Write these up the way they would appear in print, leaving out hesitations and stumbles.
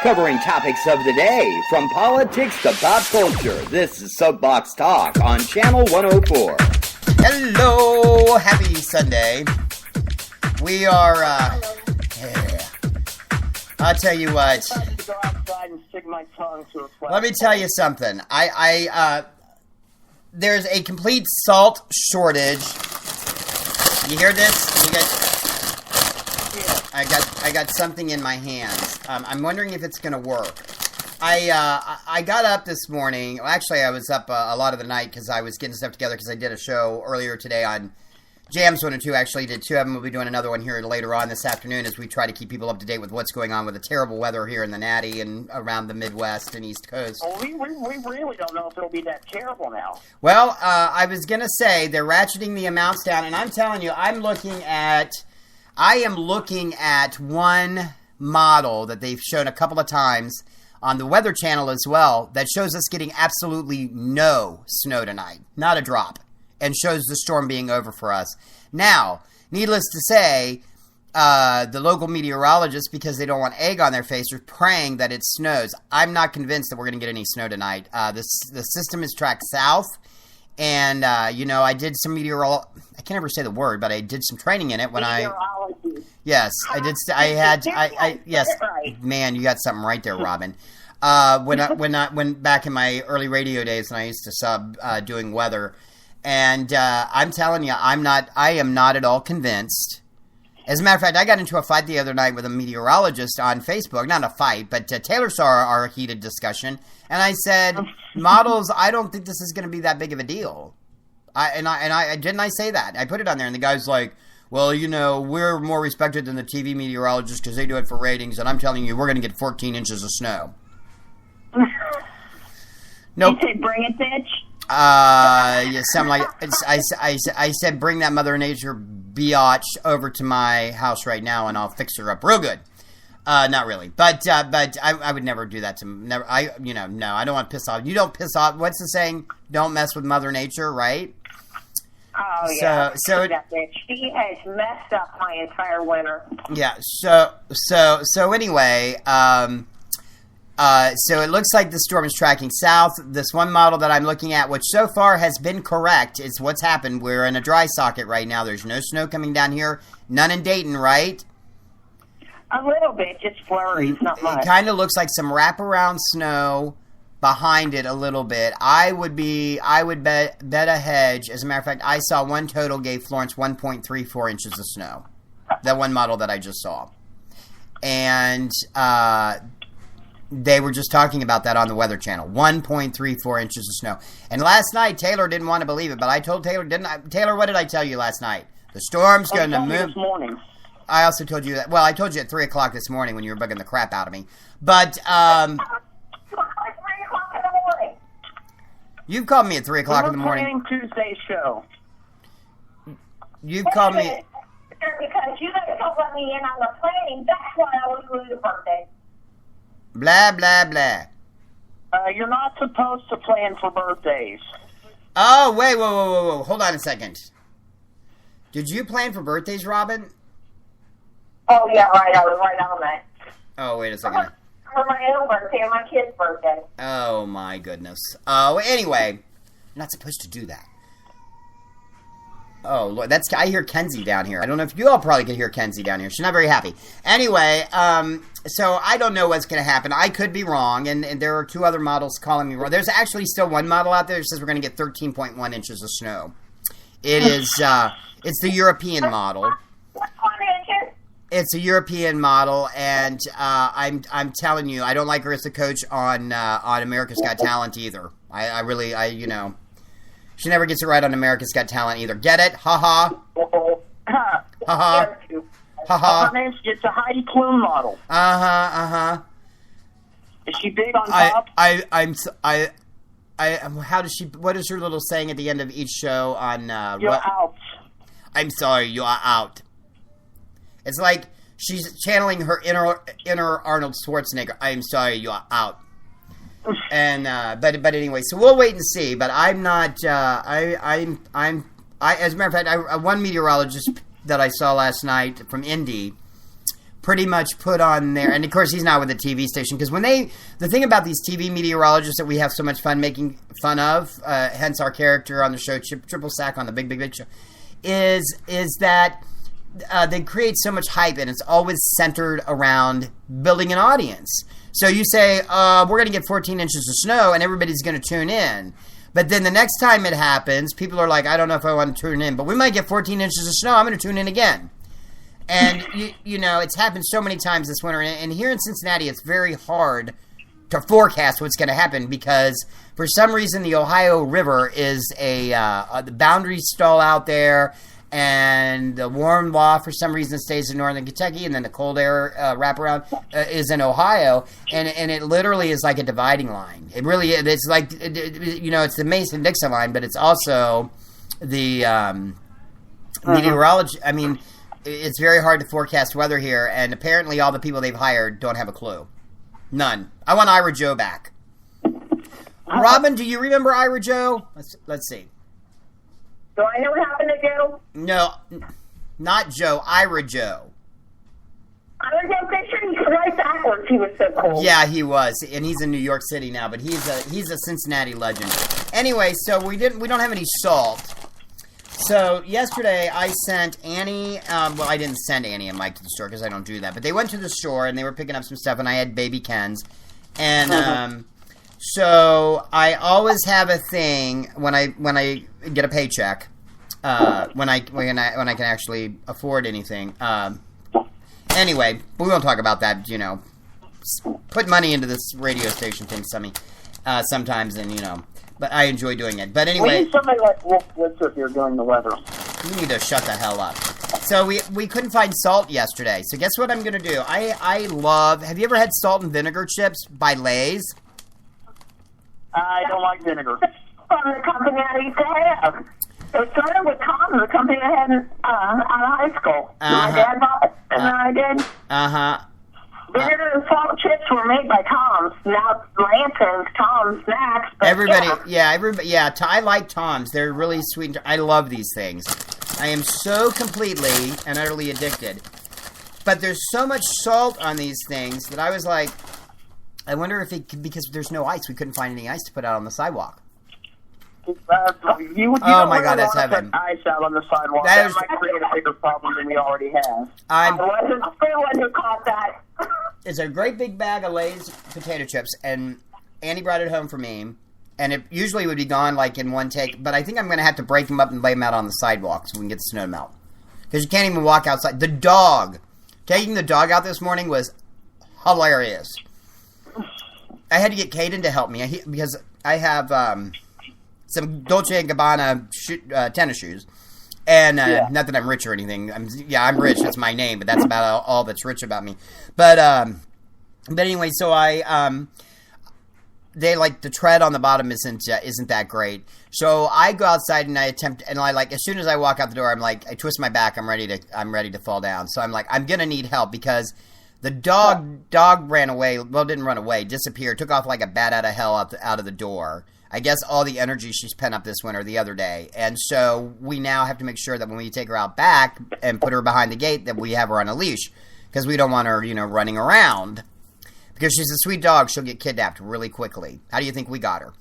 Covering topics of the day, from politics to pop culture. This is Soapbox Talk on Channel 104. Hello, happy Sunday. We are, I'll tell you what. Let me tell you something. There's a complete salt shortage. You hear this? I got something in my hands. I'm wondering if it's going to work. I got up this morning. Well, actually, I was up a lot of the night because I was getting stuff together because I did a show earlier today on Jams 1 and 2. Actually, did two of them. We'll be doing another one here later on this afternoon as we try to keep people up to date with what's going on with the terrible weather here in the Natty and around the Midwest and East Coast. Well, we really don't know if it'll be that terrible now. Well, I was going to say they're ratcheting the amounts down, and I'm telling you, I am looking at one model that they've shown a couple of times on the Weather Channel as well that shows us getting absolutely no snow tonight. Not a drop. And shows the storm being over for us. Now, needless to say, the local meteorologists, because they don't want egg on their face, are praying that it snows. I'm not convinced that we're going to get any snow tonight. The system is tracked south. And, I did some I can't ever say the word, but I did some training in it when Yes, I did. Yes, man, you got something right there, Robin. When back in my early radio days when I used to sub doing weather, and I'm telling you, I am not at all convinced. As a matter of fact, I got into a fight the other night with a meteorologist on Facebook. Not a fight, but Taylor saw our heated discussion, and I said, models, I don't think this is going to be that big of a deal. Didn't I say that? I put it on there, and the guy's like, well, we're more respected than the TV meteorologists because they do it for ratings, and I'm telling you, we're going to get 14 inches of snow. Nope. You say, bring it, bitch? Yeah, something like I said, bring that Mother Nature biatch over to my house right now, and I'll fix her up real good. Not really, but I would never do that to never. No, I don't want to piss off. You don't piss off. What's the saying? Don't mess with Mother Nature, right? Oh yeah. So that bitch. She has messed up my entire winter. Yeah. So anyway, so it looks like the storm is tracking south. This one model that I'm looking at, which so far has been correct, is what's happened. We're in a dry socket right now. There's no snow coming down here. None in Dayton, right? A little bit, just flurries, not much. It kind of looks like some wraparound snow behind it a little bit. I would bet a hedge. As a matter of fact, I saw one total gave Florence 1.34 inches of snow. That one model that I just saw. And they were just talking about that on the Weather Channel. 1.34 inches of snow. And last night, Taylor didn't want to believe it, but I told Taylor, didn't I? Taylor, what did I tell you last night? The storm's going to move. This morning. I also told you that. Well, I told you at 3 o'clock this morning when you were bugging the crap out of me. But, 3 o'clock in the morning. You've called me at 3 o'clock in the morning. We're planning Tuesday's show. You've called me. Because you guys don't let me in on the planning. That's why I was losing birthday. Blah, blah, blah. You're not supposed to plan for birthdays. Oh, wait, whoa. Hold on a second. Did you plan for birthdays, Robin? Oh, yeah, right. I was right on that. Oh, wait a second. For my own birthday and my kid's birthday. Oh, my goodness. Oh, anyway. You're not supposed to do that. Oh, Lord, I hear Kenzie down here. I don't know if you all probably could hear Kenzie down here. She's not very happy. Anyway, so I don't know what's going to happen. I could be wrong, and there are two other models calling me wrong. There's actually still one model out there that says we're going to get 13.1 inches of snow. It is, it's the European model. It's a European model, and I'm telling you, I don't like her as the coach on America's Got Talent either. I really, she never gets it right on America's Got Talent either. Get it? Ha ha. Ha ha. Ha ha. It's a Heidi Klum model. Is she big on top? How does she? What is her little saying at the end of each show on? You're out. I'm sorry, you are out. It's like she's channeling her inner Arnold Schwarzenegger. I'm sorry, you are out. And but anyway, so we'll wait and see. But I'm not. As a matter of fact, one meteorologist that I saw last night from Indy pretty much put on there, and of course he's not with the TV station, because the thing about these TV meteorologists that we have so much fun making fun of, hence our character on the show, Triple Sack on the Big Big Big Show, is that they create so much hype, and it's always centered around building an audience. So you say, we're going to get 14 inches of snow, and everybody's going to tune in. But then the next time it happens, people are like, I don't know if I want to tune in, but we might get 14 inches of snow, I'm going to tune in again. And, you know, it's happened so many times this winter. And here in Cincinnati, it's very hard to forecast what's going to happen because, for some reason, the Ohio River is the boundaries stall out there. And the warm law, for some reason, stays in northern Kentucky. And then the cold air wraparound is in Ohio. And it literally is like a dividing line. It really is. It's like, you know, it's the Mason-Dixon line, but it's also the meteorology. I mean, it's very hard to forecast weather here, and apparently all the people they've hired don't have a clue. None. I want Ira Joe back. Robin, do you remember Ira Joe? Let's see. Do I know what happened to Joe? No, not Joe. Ira Joe. Ira Joe Fisher? He could write backwards. He was so cool. Yeah, he was, and he's in New York City now, but he's a Cincinnati legend. Anyway, so we don't have any salt. So, yesterday, I sent Annie, well, I didn't send Annie and Mike to the store because I don't do that, but they went to the store and they were picking up some stuff, and I had baby Kens, and, so I always have a thing when I get a paycheck, when I can actually afford anything, anyway, we won't talk about that, you know, put money into this radio station thing, sometimes, and, you know, but I enjoy doing it. But anyway, we need somebody like Wolf Blitzer here during the weather. You need to shut the hell up. So we couldn't find salt yesterday. So guess what I'm going to do? I love... Have you ever had salt and vinegar chips by Lay's? I don't like vinegar. From the company I used to have. It started with Tom, the company I had out of high school. My dad bought it, and then I did. Vinegar and salt chips were made by Tom's. Now Lansing's Tom's Snacks. Everybody, I like Tom's. They're really sweet. I love these things. I am so completely and utterly addicted. But there's so much salt on these things that I was like, I wonder if it could, because there's no ice, we couldn't find any ice to put out on the sidewalk. You oh my God, that's heaven! Ice out on the sidewalk. That might create a bigger problem than we already have. I wasn't the one who caught that. It's a great big bag of Lay's potato chips, and Annie brought it home for me, and it usually would be gone like in one take, but I think I'm going to have to break them up and lay them out on the sidewalk so we can get the snow melt. Because you can't even walk outside. Taking the dog out this morning was hilarious. I had to get Caden to help me because I have some Dolce & Gabbana tennis shoes. And not that I'm rich or anything. I'm rich. That's my name, but that's about all that's rich about me. But anyway, so they like the tread on the bottom isn't that great. So I go outside and I attempt, and as soon as I walk out the door, I'm like, I twist my back. I'm ready to fall down. So I'm like, I'm gonna need help because the dog ran away. Well, didn't run away, disappeared, took off like a bat out of hell out of the door. I guess all the energy she's pent up this winter the other day. And so we now have to make sure that when we take her out back and put her behind the gate that we have her on a leash. Because we don't want her, running around. Because she's a sweet dog, she'll get kidnapped really quickly. How do you think we got her?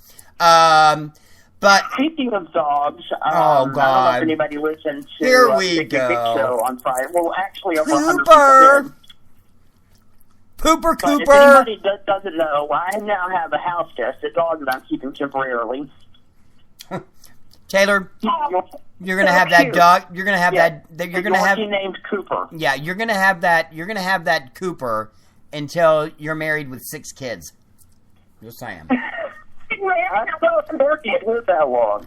But speaking of dogs, oh God. I don't know if anybody listened to Here we Big go. Big Show on Friday. Well, actually, over Cooper! Cooper! But if anybody doesn't know, I now have a house guest, a dog that I'm keeping temporarily. Taylor, you're gonna have that dog. You're gonna have that. You're gonna have. named Cooper. Yeah, you're gonna have that. You're gonna have that Cooper until you're married with 6 kids. Just saying. I thought Yorkie lived that long.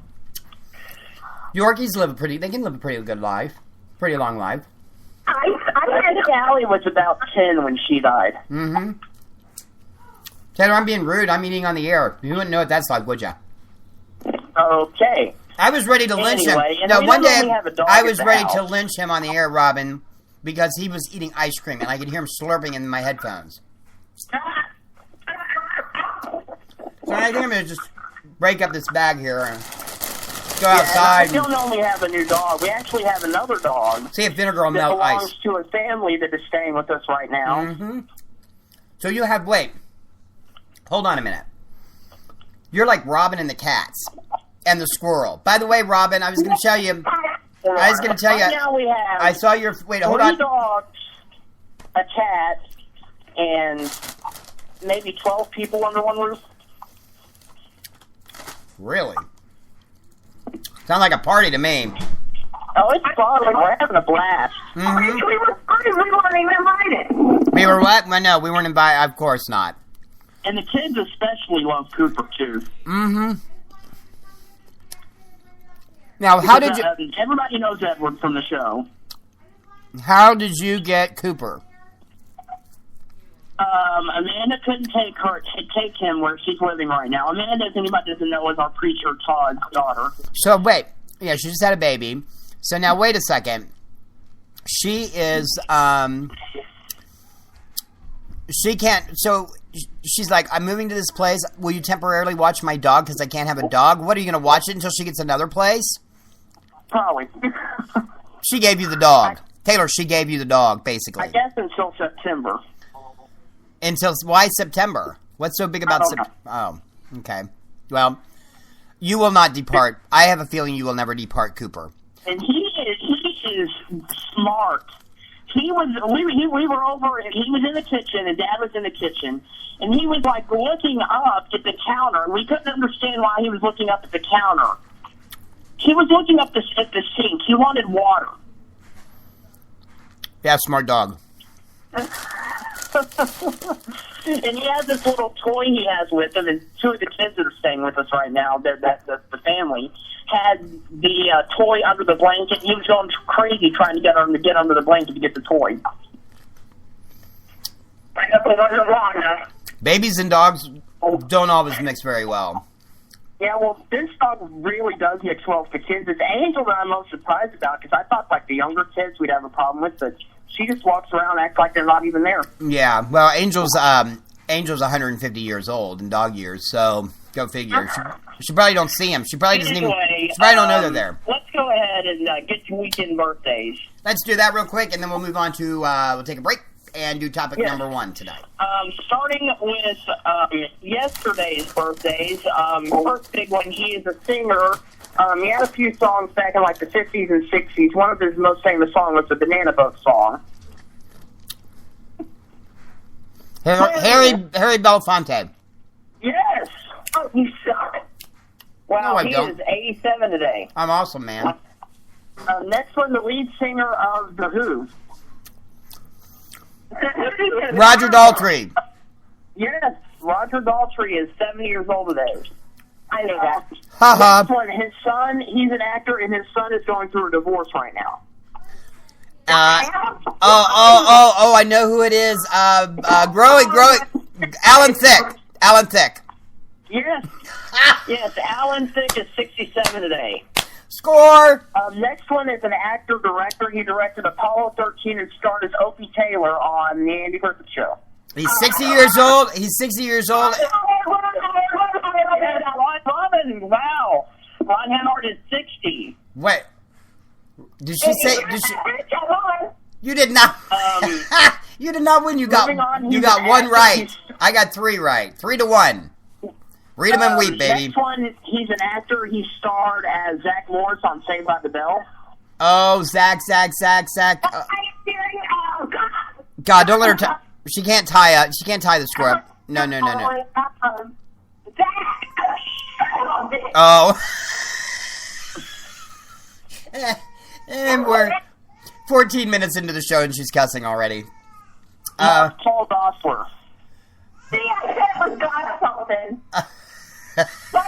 Yorkies they can live a pretty good life, pretty long life. I think Allie was about 10 when she died. Mm-hmm. Taylor, I'm being rude. I'm eating on the air. You wouldn't know what that's like, would you? Okay. I was ready to lynch him. No, one day I was ready to lynch him on the air, Robin, because he was eating ice cream, and I could hear him slurping in my headphones. So I think I'm going to just break up this bag here. Go outside. We don't only have a new dog. We actually have another dog. See if vinegar will that melt belongs ice. to a family that is staying with us right now. Mm-hmm. So you have, wait. Hold on a minute. You're like Robin and the cats. And the squirrel. By the way, Robin, I was going to tell you. Right now we have I saw your. Wait, hold on. 3 dogs, a cat, and maybe 12 people under one roof. Really? Sounds like a party to me. Oh, it's fun. We're having a blast. Mm-hmm. We weren't even invited. We were what? Well, no, we weren't invited. Of course not. And the kids especially love Cooper, too. Mm-hmm. Now, how did you... Everybody knows Edward from the show. How did you get Cooper? Amanda couldn't take him where she's living right now. Amanda, if anybody doesn't know, is our preacher Todd's daughter. So, wait. Yeah, she just had a baby. So, now, wait a second. She is, she can't... So, she's like, I'm moving to this place. Will you temporarily watch my dog because I can't have a dog? What, are you going to watch it until she gets another place? Probably. She gave you the dog. Taylor, she gave you the dog, basically. I guess until September. Until, why September? What's so big about September? Oh, okay. Well, you will not depart. I have a feeling you will never depart Cooper. And he is smart. We were over, and he was in the kitchen, and Dad was in the kitchen, and he was like looking up at the counter, and we couldn't understand why he was looking up at the counter. He was looking up at the sink. He wanted water. Yeah, smart dog. And he has this little toy he has with him, and 2 of the kids that are staying with us right now, that's the family, had the toy under the blanket. He was going crazy trying to get under the blanket to get the toy. Babies and dogs don't always mix very well. Yeah, well, this dog really does mix well with the kids. It's Angel that I'm most surprised about, because I thought, like, the younger kids we'd have a problem with, but she just walks around and acts like they're not even there. Yeah, well, Angel's 150 years old in dog years, so go figure. She probably don't see him. She probably doesn't even. She probably don't know they're there. Let's go ahead and get to weekend birthdays. Let's do that real quick, and then we'll move on to. We'll take a break and do topic number 1 tonight. Starting with yesterday's birthdays. First big one. He is a singer. He had a few songs back in like the 50s and 60s. One of his most famous songs was the Banana Boat song. Harry Belafonte. Yes. Oh, you suck. Wow, No, I he don't. is 87 today. I'm awesome, man. Next one, the lead singer of The Who. Roger Daltrey. Yes, Roger Daltrey is 70 years old today. I know that. Haha. Next one, his son, he's an actor, and his son is going through a divorce right now. I know who it is. Growing. Alan Thicke. Yes. Yes, Alan Thicke is 67 today. Score. Next one is an actor-director. He directed Apollo 13 and starred as Opie Taylor on The Andy Griffith Show. He's 60 years old. Robin, wow. Ron Howard is 60. Wait. Did she say... You did not... you did not win. You got one right. I got 3 right. 3-1. Read them and weep, baby. Next one, he's an actor. He starred as Zach Morris on Saved by the Bell. Oh, Zach. God, don't let her tie... She can't tie the score up. No. Oh. And we're 14 minutes into the show and she's cussing already. Paul Gosselaar.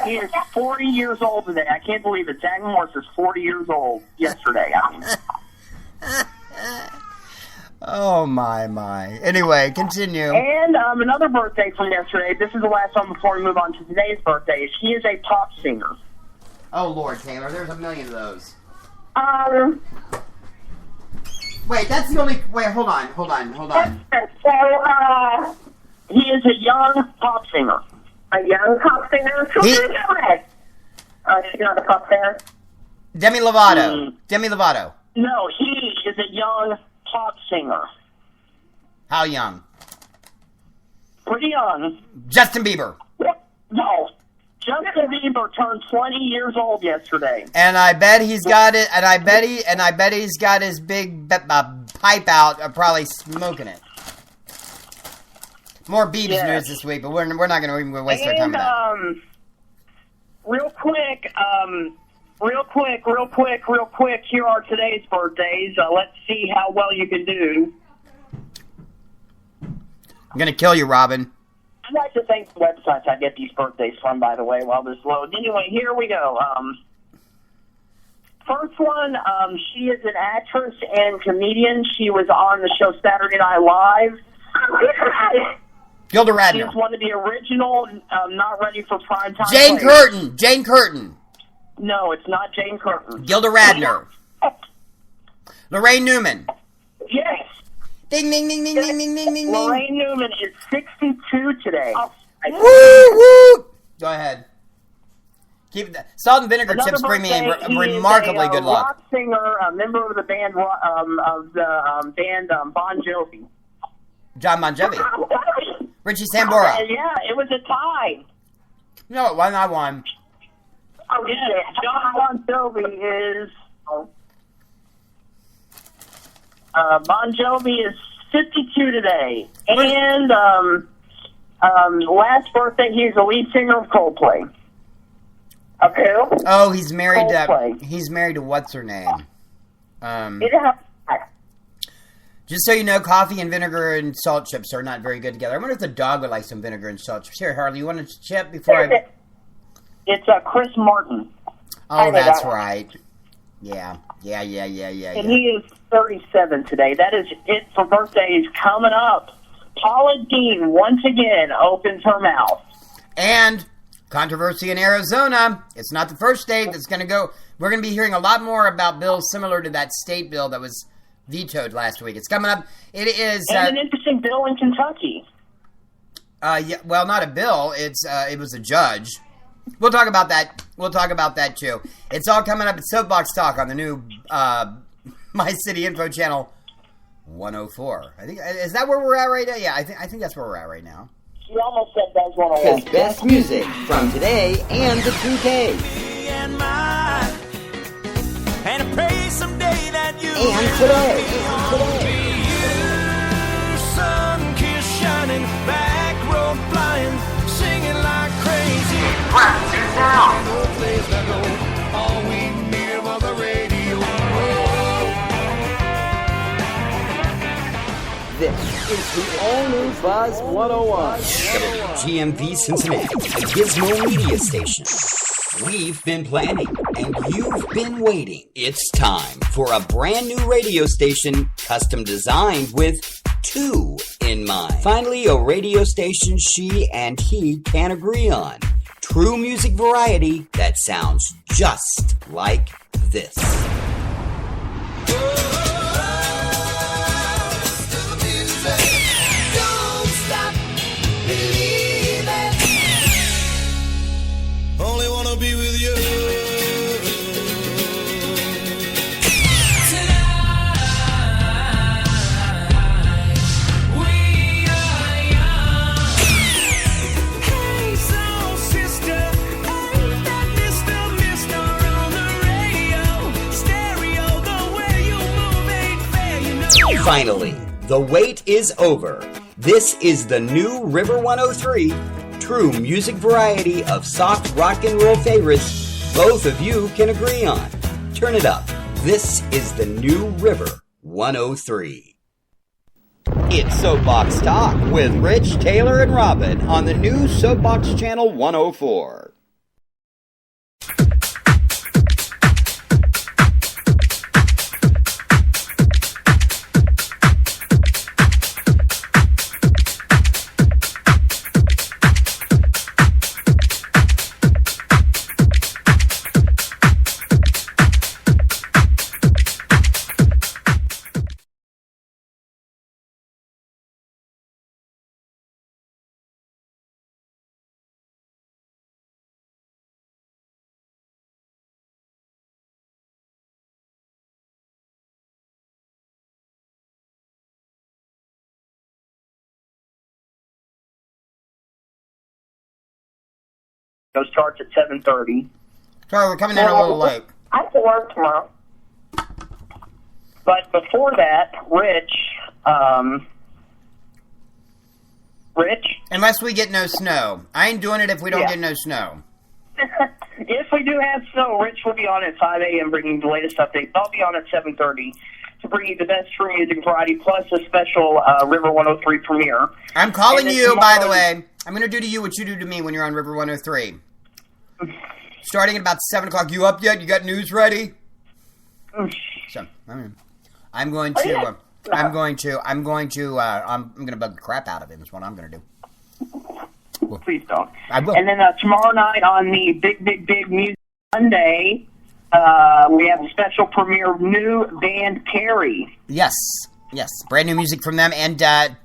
He is 40 years old today. I can't believe it. Zach Morris is 40 years old yesterday. Oh, my. Anyway, continue. And another birthday from yesterday. This is the last one before we move on to today's birthday. He is a pop singer. Oh, Lord, Taylor. There's a million of those. Wait, that's the only... Wait, hold on. So, he is a young pop singer. a young pop singer. She's not a pop singer. Demi Lovato. Demi Lovato. No, he is a young pop singer. How young? Pretty young. Justin Bieber. No. Justin Bieber turned 20 years old yesterday. And I bet he's got it. And I bet he's got his big pipe out, probably smoking it. More Biebs news this week, but we're not going to even waste our time with that. Real quick. Here are today's birthdays. Let's see how well you can do. I'm going to kill you, Robin. I'd like to thank the websites I get these birthdays from, by the way, while this loads. Anyway, here we go. First one, she is an actress and comedian. She was on the show Saturday Night Live. Gilda Radner. She's one of the original, not ready for prime time. Jane Curtin. Jane Curtin. No, it's not Jane Curtin. Gilda Radner. Lorraine Newman. Yes. Ding, ding, ding, ding, ding, ding, ding, ding. Lorraine Newman is 62 today. Woo, woo. Go ahead. Keep that. Salt and vinegar Another chips bring me birthday, remarkably good luck. Rock singer, a member of the band Bon Jovi. John Bon Jovi. Richie Sambora. Yeah, it was a tie. No, why not one? Oh, yeah, John Bon Jovi is... Bon Jovi is 52 today. And last birthday, he's the lead singer of Coldplay. Of who? Oh, he's married Coldplay. to what's her name? Yeah. Just so you know, coffee and vinegar and salt chips are not very good together. I wonder if the dog would like some vinegar and salt chips. Here, Harley, you want a chip before I... It's Chris Martin. Oh, that's right. Yeah. And he is 37 today. That is it for birthdays coming up. Paula Dean once again opens her mouth. And controversy in Arizona. It's not the first state that's going to go. We're going to be hearing a lot more about bills similar to that state bill that was vetoed last week. It's coming up. It is and an interesting bill in Kentucky. Yeah, well, not a bill. It was a judge. We'll talk about that. We'll talk about that too. It's all coming up at Soapbox Talk on the new My City Info Channel 104. I think is that where we're at right now? Yeah, I think that's where we're at right now. You almost said that's 101. His best music from today and the 2K. And I pray someday that you And today. sun kiss shining, back road flying, singing like crazy. No place to go, all we hear was the radio. This is the all-new Buzz 101. WGMV Cincinnati, a Gizmo media station. We've been planning, and you've been waiting. It's time for a brand new radio station, custom designed with two in mind. Finally, a radio station she and he can agree on. True music variety that sounds just like this. Only wanna be with you. Tonight, we are young. Hey, soul sister, ain't that Mr. on the radio? Stereo, the way you move ain't fair, you know. Finally, the wait is over. This is the new River 103. True music variety of soft rock and roll favorites both of you can agree on. Turn it up. This is the new River 103. It's Soapbox Talk with Rich, Taylor, and Robin on the new Soapbox Channel 104. starts at 7:30. Sorry, we're coming in a little late. I have to work tomorrow. But before that, Rich? Unless we get no snow. I ain't doing it if we don't get no snow. If we do have snow, Rich will be on at 5 a.m. bringing the latest updates. I'll be on at 7:30 to bring you the best free music variety, plus a special River 103 premiere. I'm calling you, by the way. I'm going to do to you what you do to me when you're on River 103. Starting at about 7 o'clock. You up yet? You got news ready? So, I'm going to bug the crap out of him is what I'm going to do. Please don't. I will. And then tomorrow night on the Big Music Sunday, we have a special premiere of new band Perry. Yes, brand new music from them, and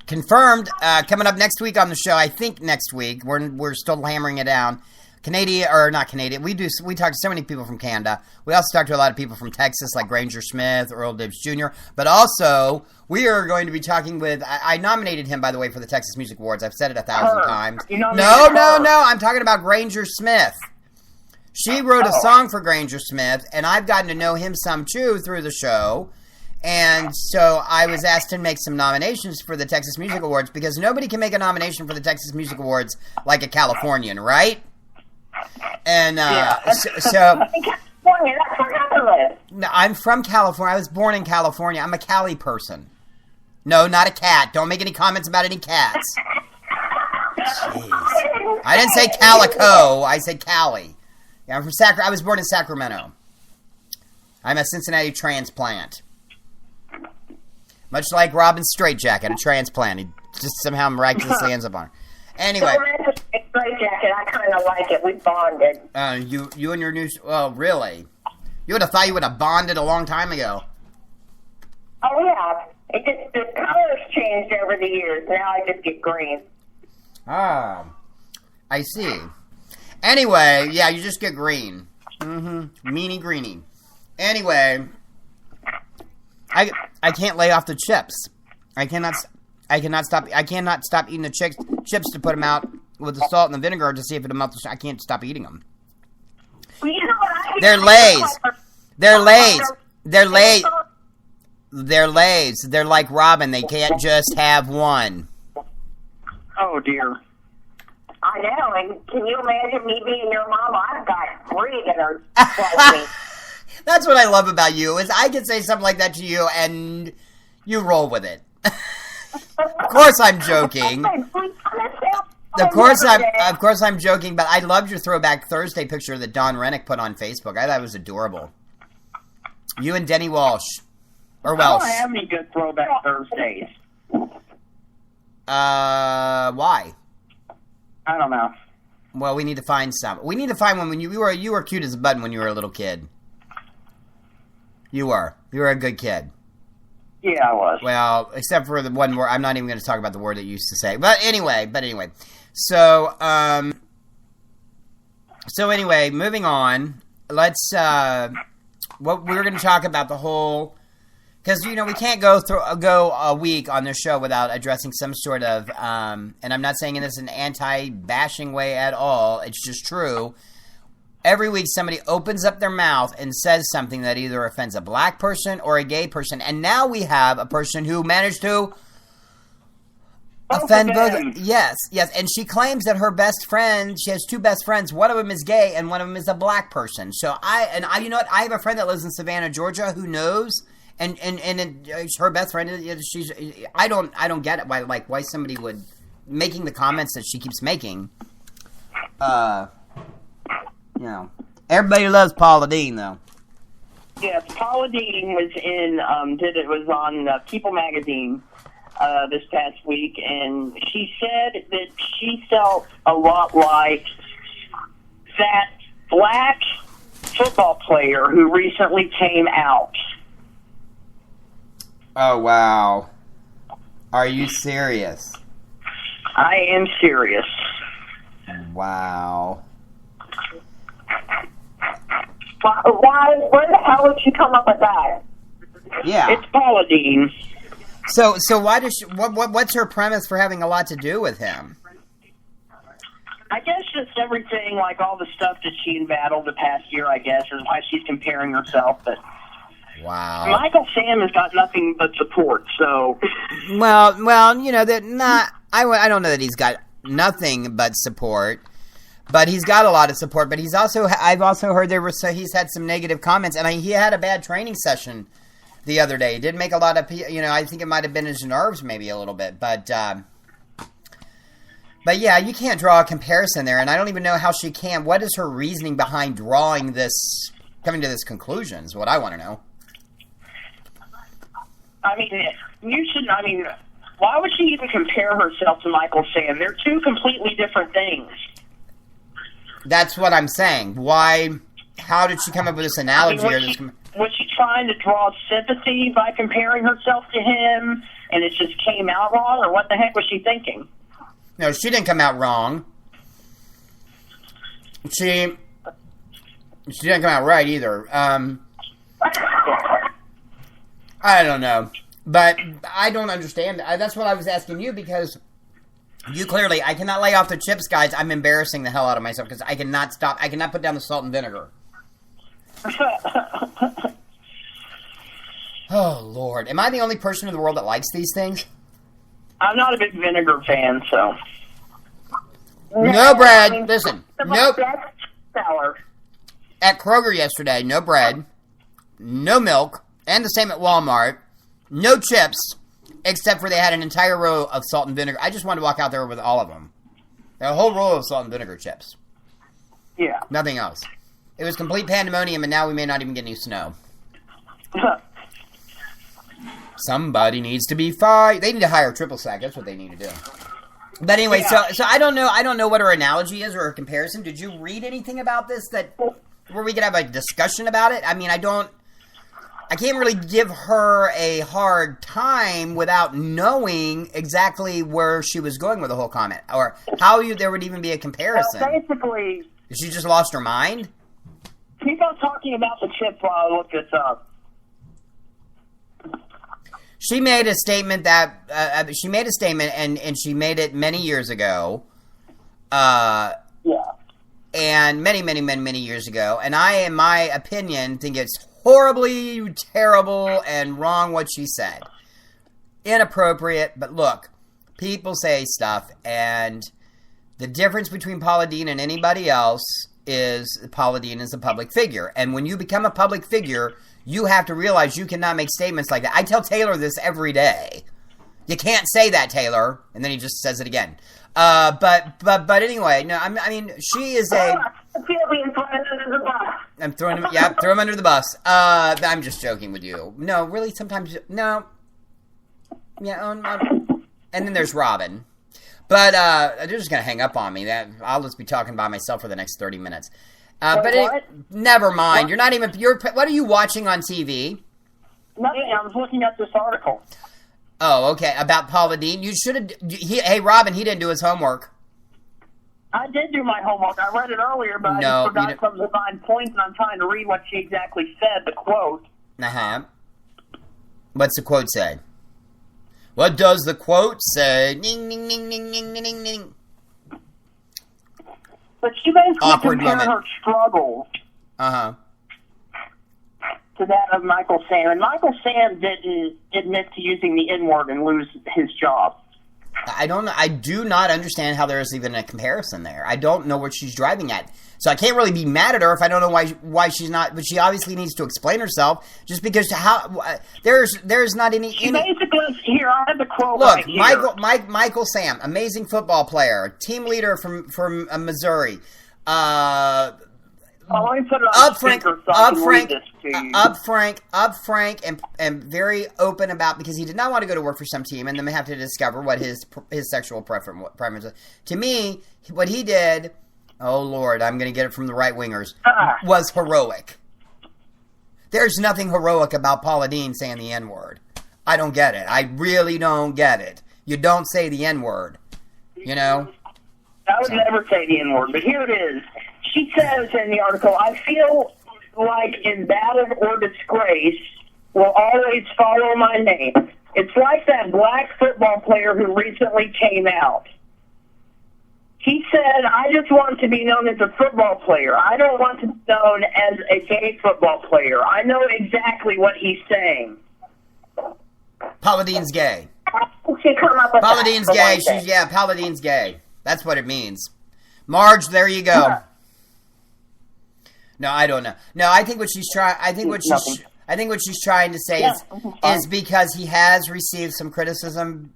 confirmed coming up next week on the show. I think next week we're still hammering it down. Not Canadian. We talk to so many people from Canada. We also talk to a lot of people from Texas, like Granger Smith, Earl Dibs Jr. But also, we are going to be talking with. I nominated him, by the way, for the Texas Music Awards. I've said it 1,000 times. No. I'm talking about Granger Smith. She wrote a song for Granger Smith, and I've gotten to know him some too through the show. And so I was asked to make some nominations for the Texas Music Awards because nobody can make a nomination for the Texas Music Awards like a Californian, right? And so I'm from California. I was born in California. I'm a Cali person. No, not a cat. Don't make any comments about any cats. Jeez. I didn't say calico. I said Cali. Yeah, I'm from I was born in Sacramento. I'm a Cincinnati transplant. Much like Robin's straitjacket, a transplant. He just somehow miraculously ends up on her. Anyway. Straitjacket, I kind of like it. We bonded. You and your new... Oh, really? You would have thought you would have bonded a long time ago. Oh, yeah. The colors changed over the years. Now I just get green. Ah. I see. Anyway, yeah, you just get green. Mm-hmm. Meanie greenie. Anyway, I can't lay off the chips. I cannot stop eating the chips to put them out with the salt and the vinegar to see if it'll melt. I can't stop eating them. Well, you know what? They're Lays. They're Lays. They're Lays. They're Lays. They're like Robin. They can't just have one. Oh, dear. I know, and can you imagine me being your mom? I've got 3 that are 12 That's what I love about you, is I can say something like that to you, and you roll with it. Of course I'm joking. Of course I'm joking, but I loved your Throwback Thursday picture that Don Rennick put on Facebook. I thought it was adorable. You and Denny Walsh. Or Welsh. I don't have any good Throwback Thursdays. Why? I don't know. Well, we need to find some. We need to find one when you were cute as a button when you were a little kid. You were. You were a good kid. Yeah, I was. Well, except for the one word. I'm not even going to talk about the word that you used to say. But anyway. So anyway, moving on. Let's, what we're going to talk about the whole, because, we can't go a week on this show without addressing some sort of, and I'm not saying this in an anti-bashing way at all. It's just true. Every week somebody opens up their mouth and says something that either offends a black person or a gay person. And now we have a person who managed to offend both. Yes. And she claims that her best friend, she has 2 best friends. One of them is gay and one of them is a black person. So I you know what? I have a friend that lives in Savannah, Georgia, who knows. And her best friend, I don't get it. Why somebody would, making the comments that she keeps making, everybody loves Paula Deen, though. Yes, Paula Deen was on People magazine this past week, and she said that she felt a lot like that black football player who recently came out. Oh, wow. Are you serious? I am serious. Wow. Why? Where the hell did she come up with that? Yeah. It's Paula Deen. So why does she, what's her premise for having a lot to do with him? I guess just everything, like all the stuff that she battled the past year, I guess, is why she's comparing herself. But wow, Michael Sam has got nothing but support. So, well, that not. I don't know that he's got nothing but support, but he's got a lot of support. But I've also heard he's had some negative comments, and he had a bad training session the other day. He didn't make a lot of, I think it might have been his nerves maybe a little bit, but yeah, you can't draw a comparison there, and I don't even know how she can. What is her reasoning behind coming to this conclusion is what I want to know. I mean, why would she even compare herself to Michael Sam? They're two completely different things. That's what I'm saying. Why? How did she come up with this analogy? Was she trying to draw sympathy by comparing herself to him, and it just came out wrong, or what the heck was she thinking? No, she didn't come out wrong. She didn't come out right either. I don't know. But I don't understand. That's what I was asking you, because you clearly, I cannot lay off the chips, guys. I'm embarrassing the hell out of myself because I cannot stop. I cannot put down the salt and vinegar. Oh, Lord. Am I the only person in the world that likes these things? I'm not a big vinegar fan, so. No bread. Listen. Nope. Sour. At Kroger yesterday, no bread, no milk, and the same at Walmart. No chips, except for they had an entire row of salt and vinegar. I just wanted to walk out there with all of them. A whole row of salt and vinegar chips. Yeah. Nothing else. It was complete pandemonium, and now we may not even get any snow. Somebody needs to be fired. They need to hire triple sack. That's what they need to do. But anyway, so I don't know. I don't know what her analogy is or her comparison. Did you read anything about this where we could have a discussion about it? I mean, I can't really give her a hard time without knowing exactly where she was going with the whole comment, or how there would even be a comparison. Well, basically, she just lost her mind. Keep on talking about the chip while I look this up. She made a statement and she made it many years ago. Yeah. And many years ago. And I, in my opinion, think it's horribly terrible and wrong what she said. Inappropriate, but look, people say stuff, and the difference between Paula Deen and anybody else is Paula Deen is a public figure. And when you become a public figure, you have to realize you cannot make statements like that. I tell Taylor this every day. You can't say that, Taylor. And then he just says it again. But anyway, no, I mean, she is a... I'm throwing him, throw him under the bus. I'm just joking with you. No, really, sometimes, no. Yeah, and then there's Robin. But, they're just gonna hang up on me. I'll just be talking by myself for the next 30 minutes. Never mind. What? What are you watching on TV? Nothing. I was looking at this article. Oh, okay. About Paula Deen. You should have... Hey, Robin, he didn't do his homework. I did do my homework. I read it earlier, but I just forgot some of the fine points, and I'm trying to read what she exactly said, the quote. Uh-huh. What's the quote say? What does the quote say? Ning, ning, ning, ning, ning, ning, ning. But she basically compared her struggles to that of Michael Sam. And Michael Sam didn't admit to using the N-word and lose his job. I do not understand how there is even a comparison there. I don't know what she's driving at. So I can't really be mad at her if I don't know why she's not. But she obviously needs to explain herself. Just because there's not any. She basically here. I have the quote. Look, right Michael Sam, amazing football player, team leader from Missouri. Let me put it on speaker so I can read this to you. and very open about, because he did not want to go to work for some team and then have to discover what his sexual preference was. To me, what he did, oh Lord, I'm going to get it from the right wingers, was heroic. There's nothing heroic about Paula Deen saying the N-word. I don't get it. I really don't get it. You don't say the N-word, you know? I would never say the N-word, but here it is. She says in the article, I feel like in battle or disgrace will always follow my name. It's like that black football player who recently came out. He said, I just want to be known as a football player. I don't want to be known as a gay football player. I know exactly what he's saying. Paula Dean's gay. She come up with Paula Dean's gay. Paula Dean's gay. That's what it means. Marge, there you go. Yeah. No, I don't know. No, I think what she's trying. I think what she's trying to say is because he has received some criticism.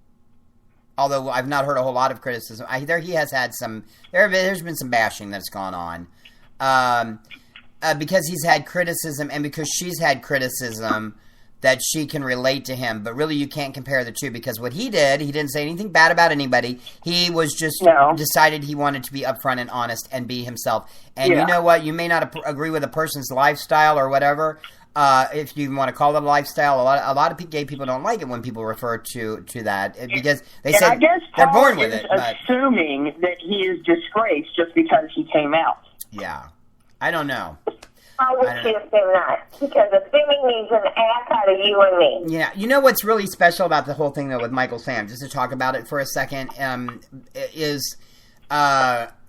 Although I've not heard a whole lot of criticism, he has had some. There's been some bashing that's gone on, because he's had criticism and because she's had criticism that she can relate to him. But really, you can't compare the two because what he didn't say anything bad about anybody. He was just decided he wanted to be upfront and honest and be himself. And you know what? You may not agree with a person's lifestyle or whatever. If you want to call it a lifestyle, a lot of gay people don't like it when people refer to that because they say I guess they're born with it. Assuming that he is disgraced just because he came out. Yeah, I don't know. I would assume that because assuming means an ass out of you and me. Yeah, you know what's really special about the whole thing though with Michael Sam, just to talk about it for a second, is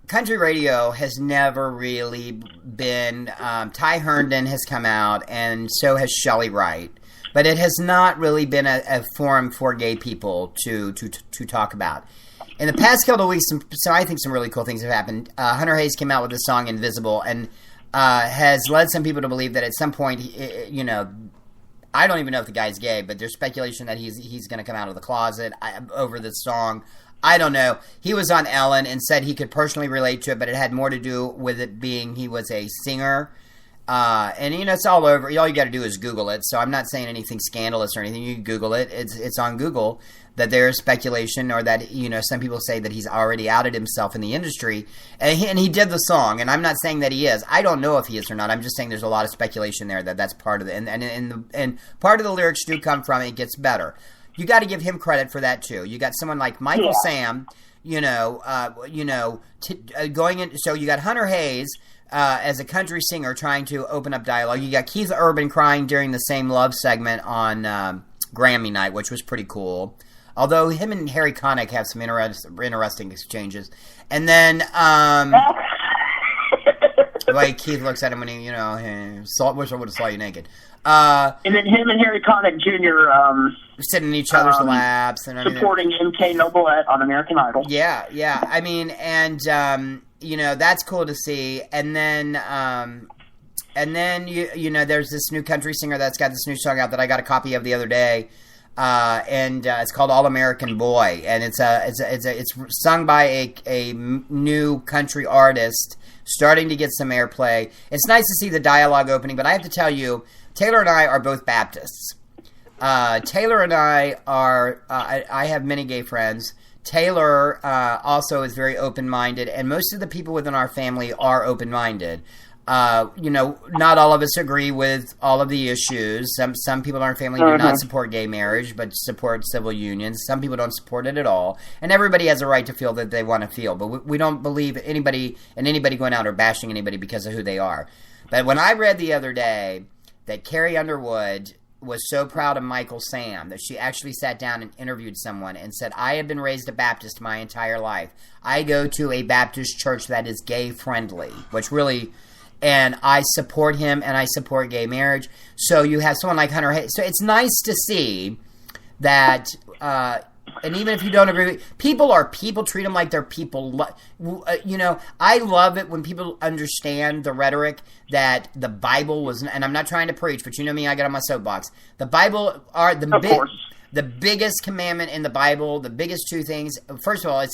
country radio has never really been. Ty Herndon has come out, and so has Shelley Wright, but it has not really been a forum for gay people to talk about. In the past couple of weeks, so I think some really cool things have happened. Hunter Hayes came out with the song "Invisible" and has led some people to believe that at some point, I don't even know if the guy's gay, but there's speculation that he's going to come out of the closet over this song. I don't know. He was on Ellen and said he could personally relate to it, but it had more to do with it being he was a singer. And, it's all over. All you got to do is Google it. So I'm not saying anything scandalous or anything. You can Google it. It's on Google that there's speculation or that, some people say that he's already outed himself in the industry. And he did the song. And I'm not saying that he is. I don't know if he is or not. I'm just saying there's a lot of speculation there that's part of it. And part of the lyrics do come from it gets better. You got to give him credit for that too. You got someone like Michael Sam, going in. So you got Hunter Hayes as a country singer trying to open up dialogue. You got Keith Urban crying during the same love segment on Grammy night, which was pretty cool. Although him and Harry Connick have some interesting exchanges. And then, like Keith looks at him when he, wish I would have saw you naked. And then him and Harry Connick Jr. Sitting in each other's laps and supporting MK Noblette on American Idol. Yeah. I mean, and that's cool to see. And then there's this new country singer that's got this new song out that I got a copy of the other day. And it's called All American Boy, and it's sung by a new country artist starting to get some airplay. It's nice to see the dialogue opening, but I have to tell you, Taylor and I are both Baptists. Taylor and I are. I have many gay friends. Taylor also is very open-minded, and most of the people within our family are open-minded. Not all of us agree with all of the issues. Some people in our family do not support gay marriage, but support civil unions. Some people don't support it at all. And everybody has a right to feel that they want to feel. But we don't believe anybody going out or bashing anybody because of who they are. But when I read the other day that Carrie Underwood was so proud of Michael Sam that she actually sat down and interviewed someone and said, I have been raised a Baptist my entire life. I go to a Baptist church that is gay-friendly, which really... And I support him, and I support gay marriage. So you have someone like Hunter Hayes. So it's nice to see that, and even if you don't agree, people are people. Treat them like they're people. I love it when people understand the rhetoric that the Bible was, and I'm not trying to preach, but you know me, I get on my soapbox. The Bible are the biggest commandment in the Bible, the biggest two things. First of all,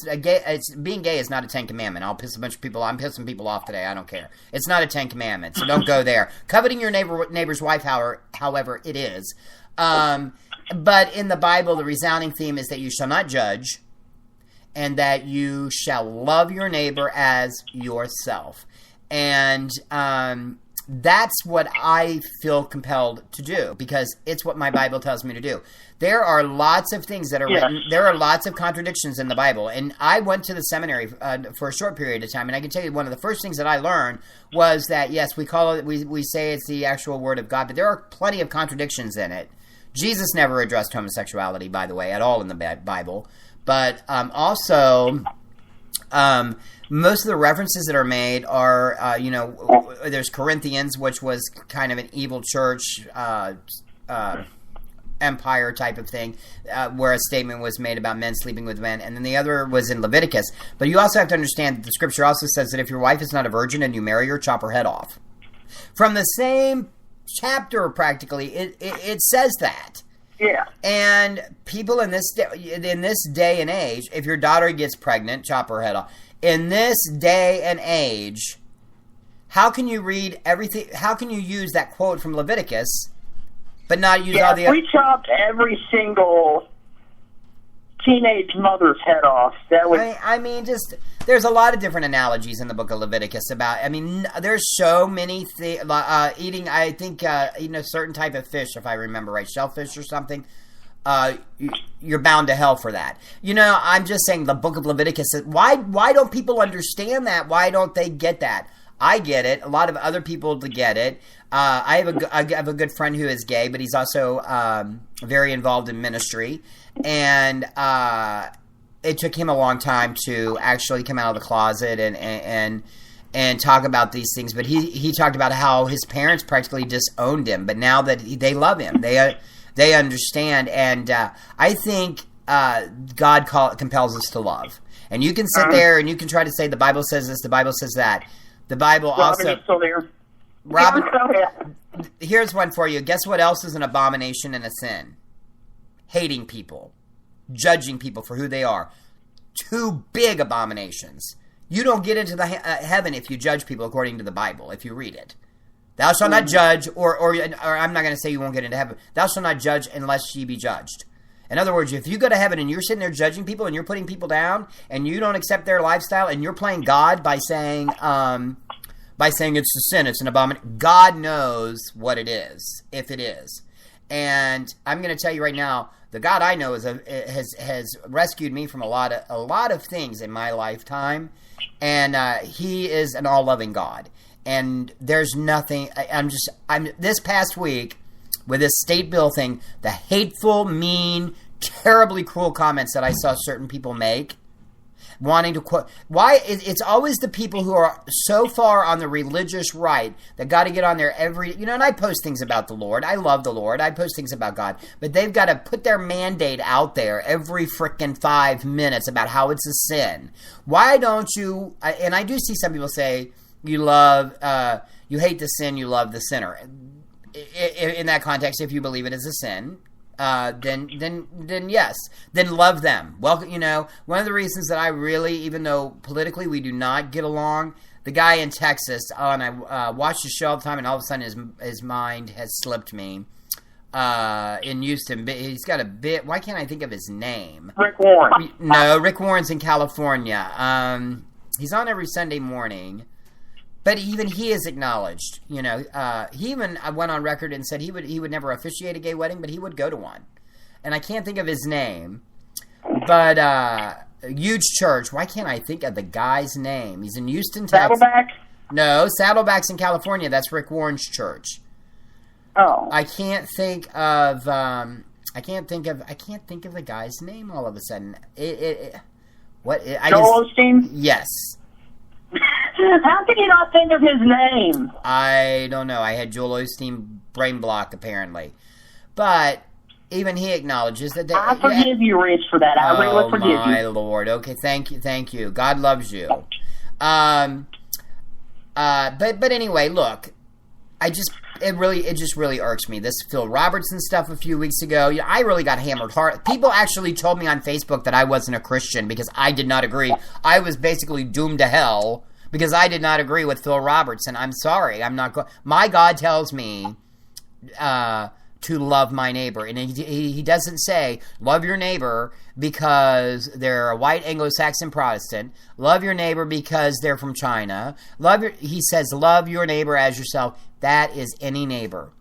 being gay is not a 10 commandment. I'll piss a bunch of people. I'm pissing people off today. I don't care. It's not a 10 commandment, so don't go there. Coveting your neighbor's wife, however, it is. But in the Bible, the resounding theme is that you shall not judge, and that you shall love your neighbor as yourself. And that's what I feel compelled to do, because it's what my Bible tells me to do. There are lots of things that are written. There are lots of contradictions in the Bible. And I went to the seminary for a short period of time, and I can tell you one of the first things that I learned was that, yes, we call it, we say it's the actual word of God, but there are plenty of contradictions in it. Jesus never addressed homosexuality, by the way, at all in the Bible. But also... Most of the references that are made are, there's Corinthians, which was kind of an evil church, empire type of thing, where a statement was made about men sleeping with men, and then the other was in Leviticus. But you also have to understand that the scripture also says that if your wife is not a virgin and you marry her, chop her head off. From the same chapter, practically, it says that. Yeah. And people in this day and age, if your daughter gets pregnant, chop her head off. In this day and age, how can you read everything? How can you use that quote from Leviticus, but not use all the? We chopped every single teenage mother's head off. That would. I mean, just there's a lot of different analogies in the book of Leviticus about. I mean, there's so many eating. I think eating a certain type of fish, if I remember right, shellfish or something. You're bound to hell for that. I'm just saying the book of Leviticus. Why don't people understand that? Why don't they get that? I get it. A lot of other people get it. I have a good friend who is gay, but he's also very involved in ministry. And it took him a long time to actually come out of the closet and talk about these things. But he talked about how his parents practically disowned him. But now that they love him, they understand. And I think God compels us to love. And you can sit there and you can try to say the Bible says this, the Bible says that. The Bible Robin, also... still there? Robin, still here. Here's one for you. Guess what else is an abomination and a sin? Hating people. Judging people for who they are. Two big abominations. You don't get into the heaven if you judge people according to the Bible, if you read it. Thou shalt not judge, or I'm not going to say you won't get into heaven. Thou shalt not judge unless ye be judged. In other words, if you go to heaven and you're sitting there judging people and you're putting people down and you don't accept their lifestyle and you're playing God by saying it's a sin, it's an abomination, God knows what it is, if it is. And I'm going to tell you right now, the God I know has rescued me from a lot of things in my lifetime, and He is an all-loving God. And there's nothing. I'm this past week with this state bill thing, the hateful, mean, terribly cruel comments that I saw certain people make, wanting to quote. Why it's always the people who are so far on the religious right that got to get on there and I post things about the Lord. I love the Lord. I post things about God, but they've got to put their mandate out there every frickin' 5 minutes about how it's a sin. Why don't you? And I do see some people say you hate the sin, you love the sinner. In that context, if you believe it is a sin, then yes, then love them. Well, one of the reasons that I really, even though politically we do not get along, the guy in Texas, and I watch the show all the time, and all of a sudden his mind has slipped me. In Houston, he's got a bit. Why can't I think of his name? Rick Warren. No, Rick Warren's in California. He's on every Sunday morning. But even he has acknowledged, he even went on record and said he would never officiate a gay wedding, but he would go to one. And I can't think of his name. But a huge church. Why can't I think of the guy's name? He's in Houston, Texas. Saddleback? No, Saddleback's in California. That's Rick Warren's church. Oh. I can't think of the guy's name all of a sudden. Joel Osteen? Yes. How can you not think of his name? I don't know. I had Joel Osteen brain block, apparently. But even he acknowledges that... I forgive you, Rich, for that. I really forgive you. Oh, my Lord. Okay, thank you. God loves you. But anyway, look. It just really irks me. This Phil Robertson stuff a few weeks ago, I really got hammered hard. People actually told me on Facebook that I wasn't a Christian because I did not agree. I was basically doomed to hell because I did not agree with Phil Robertson. I'm sorry. I'm not my God tells me to love my neighbor. And he doesn't say, love your neighbor because they're a white Anglo-Saxon Protestant. Love your neighbor because they're from China. He says, love your neighbor as yourself. That is any neighbor.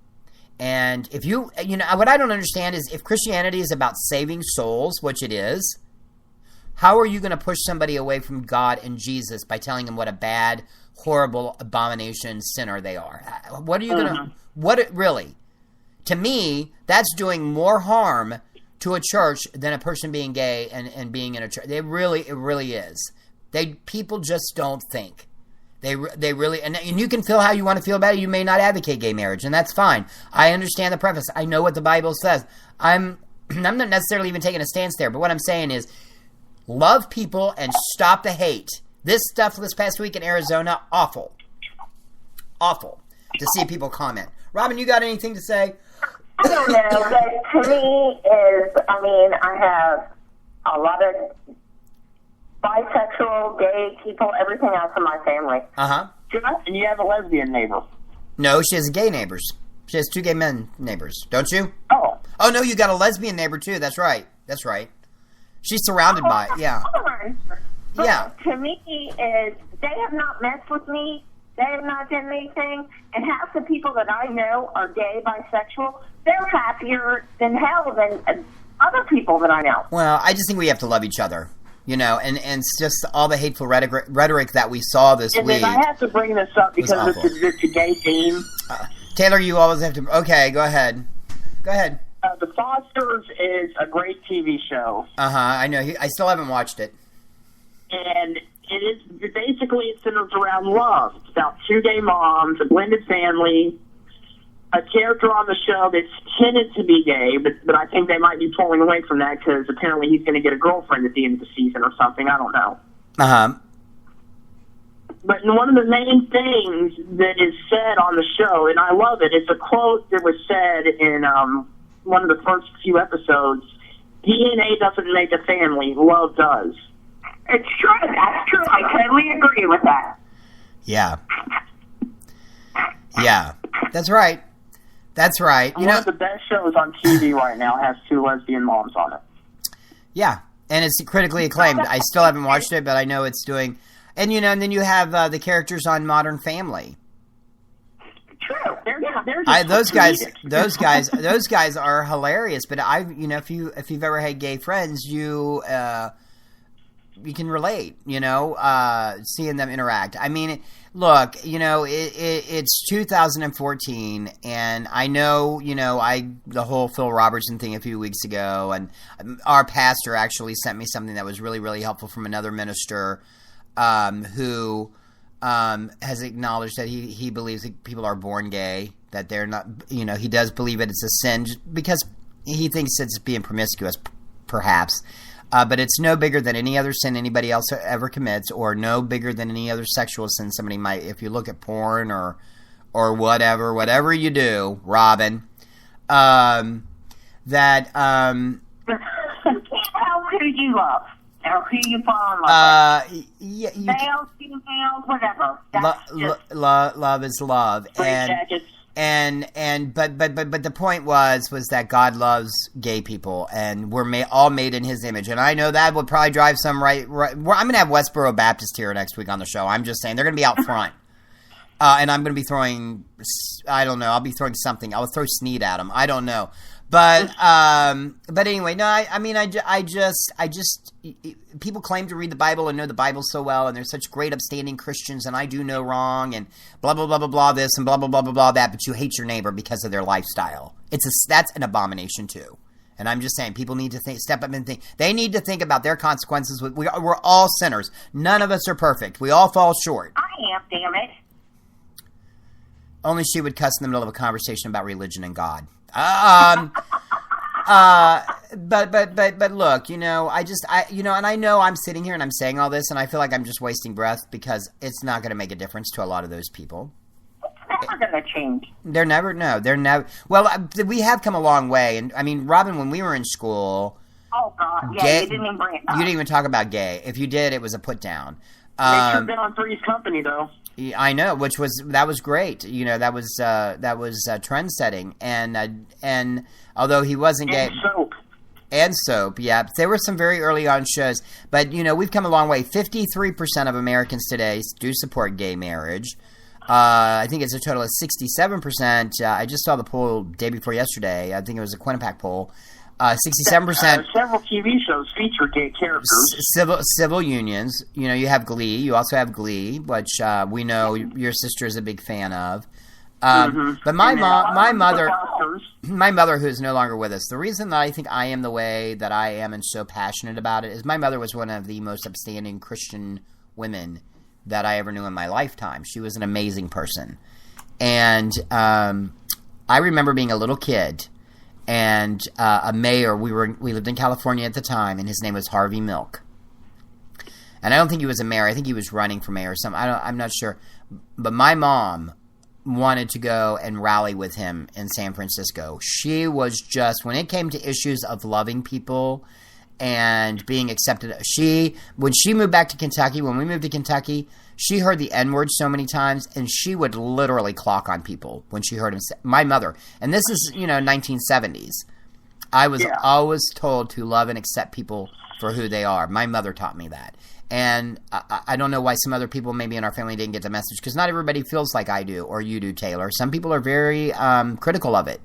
And if what I don't understand is if Christianity is about saving souls, which it is, how are you going to push somebody away from God and Jesus by telling them what a bad, horrible, abomination sinner they are? What are you going to... Really? To me, that's doing more harm to a church than a person being gay and being in a church. It really is. People just don't think. They really, and you can feel how you want to feel about it. You may not advocate gay marriage, and that's fine. I understand the preface. I know what the Bible says. I'm not necessarily even taking a stance there, but what I'm saying is love people and stop the hate. This stuff this past week in Arizona, awful. Awful to see people comment. Robin, you got anything to say? I don't know, but to me I have a lot of bisexual, gay people, everything else in my family. Uh-huh. And you have a lesbian neighbor. No, she has gay neighbors. She has 2 gay men neighbors, don't you? Oh. Oh, no, you got a lesbian neighbor, too. That's right. She's surrounded by it, yeah. But yeah. To me, is they have not messed with me. They have not done anything. And half the people that I know are gay, bisexual. They're happier than hell than other people that I know. Well, I just think we have to love each other. And it's just all the hateful rhetoric that we saw this week. And I have to bring this up because it's a gay theme. Taylor, you always have to... Okay, go ahead. The Fosters is a great TV show. Uh-huh, I know. I still haven't watched it. And it centers around love. It's about 2 gay moms, a blended family, a character on the show that's tended to be gay, but I think they might be pulling away from that because apparently he's going to get a girlfriend at the end of the season or something. I don't know. Uh-huh. But one of the main things that is said on the show, and I love it, it's a quote that was said in one of the first few episodes: DNA doesn't make a family, love does. It's true. That's true. I totally agree with that. Yeah. Yeah. That's right. One of the best shows on TV right now has 2 lesbian moms on it. Yeah. And it's critically acclaimed. I still haven't watched it, but I know it's doing... And, and then you have the characters on Modern Family. True. Those guys are hilarious. But if you've ever had gay friends, you can relate. Seeing them interact. I mean, look, it's 2014, and I know, the whole Phil Robertson thing a few weeks ago, and our pastor actually sent me something that was really, really helpful from another minister who has acknowledged that he believes that people are born gay, that they're not, he does believe that it's a sin because he thinks it's being promiscuous, perhaps. But it's no bigger than any other sin anybody else ever commits, or no bigger than any other sexual sin somebody might, if you look at porn or whatever you do, Robin, How could you love? Or who you fall in love with? Male, female, whatever. Love is love. But the point was that God loves gay people, and we're all made in His image. And I know that would probably drive some right. I'm going to have Westboro Baptist here next week on the show. I'm just saying they're going to be out front, and I'm going to be throwing. I don't know. I'll be throwing something. I'll throw Sneed at them. I don't know. But anyway, no. I just people claim to read the Bible and know the Bible so well, and they're such great upstanding Christians, and I do no wrong, and blah blah blah blah blah this and blah blah blah blah blah that. But you hate your neighbor because of their lifestyle. That's an abomination too. And I'm just saying, people need to step up and think. They need to think about their consequences. We're all sinners. None of us are perfect. We all fall short. I am, damn it. Only she would cuss in the middle of a conversation about religion and God. But look, and I know I'm sitting here and I'm saying all this, and I feel like I'm just wasting breath because it's not going to make a difference to a lot of those people. It's never going to change. They're never. Well, we have come a long way, and I mean, Robin, when we were in school. Oh God, yeah, you didn't even bring it up. You didn't even talk about gay. If you did, it was a put down. They should have been on Three's Company though. I know, that was great. That was trend setting, and although he wasn't gay, and Soap, yeah, there were some very early on shows, but we've come a long way. 53% of Americans today do support gay marriage. I think it's a total of 67%. I just saw the poll day before yesterday. I think it was a Quinnipiac poll. 67%. Several TV shows feature gay characters. Civil unions. You have Glee. You also have Glee, which we know your sister is a big fan of. But my mother, who is no longer with us, the reason that I think I am the way that I am and so passionate about it is my mother was one of the most upstanding Christian women that I ever knew in my lifetime. She was an amazing person. And I remember being a little kid, and a mayor, we lived in California at the time, and his name was Harvey Milk. And I don't think he was a mayor. I think he was running for mayor or something. I'm not sure. But my mom wanted to go and rally with him in San Francisco. She was just, when it came to issues of loving people and being accepted, when she moved back to Kentucky, when we moved to Kentucky, she heard the N-word so many times, and she would literally clock on people when she heard him say, my mother. And this is, 1970s. I was always told to love and accept people for who they are. My mother taught me that. And I don't know why some other people maybe in our family didn't get the message, because not everybody feels like I do or you do, Taylor. Some people are very critical of it.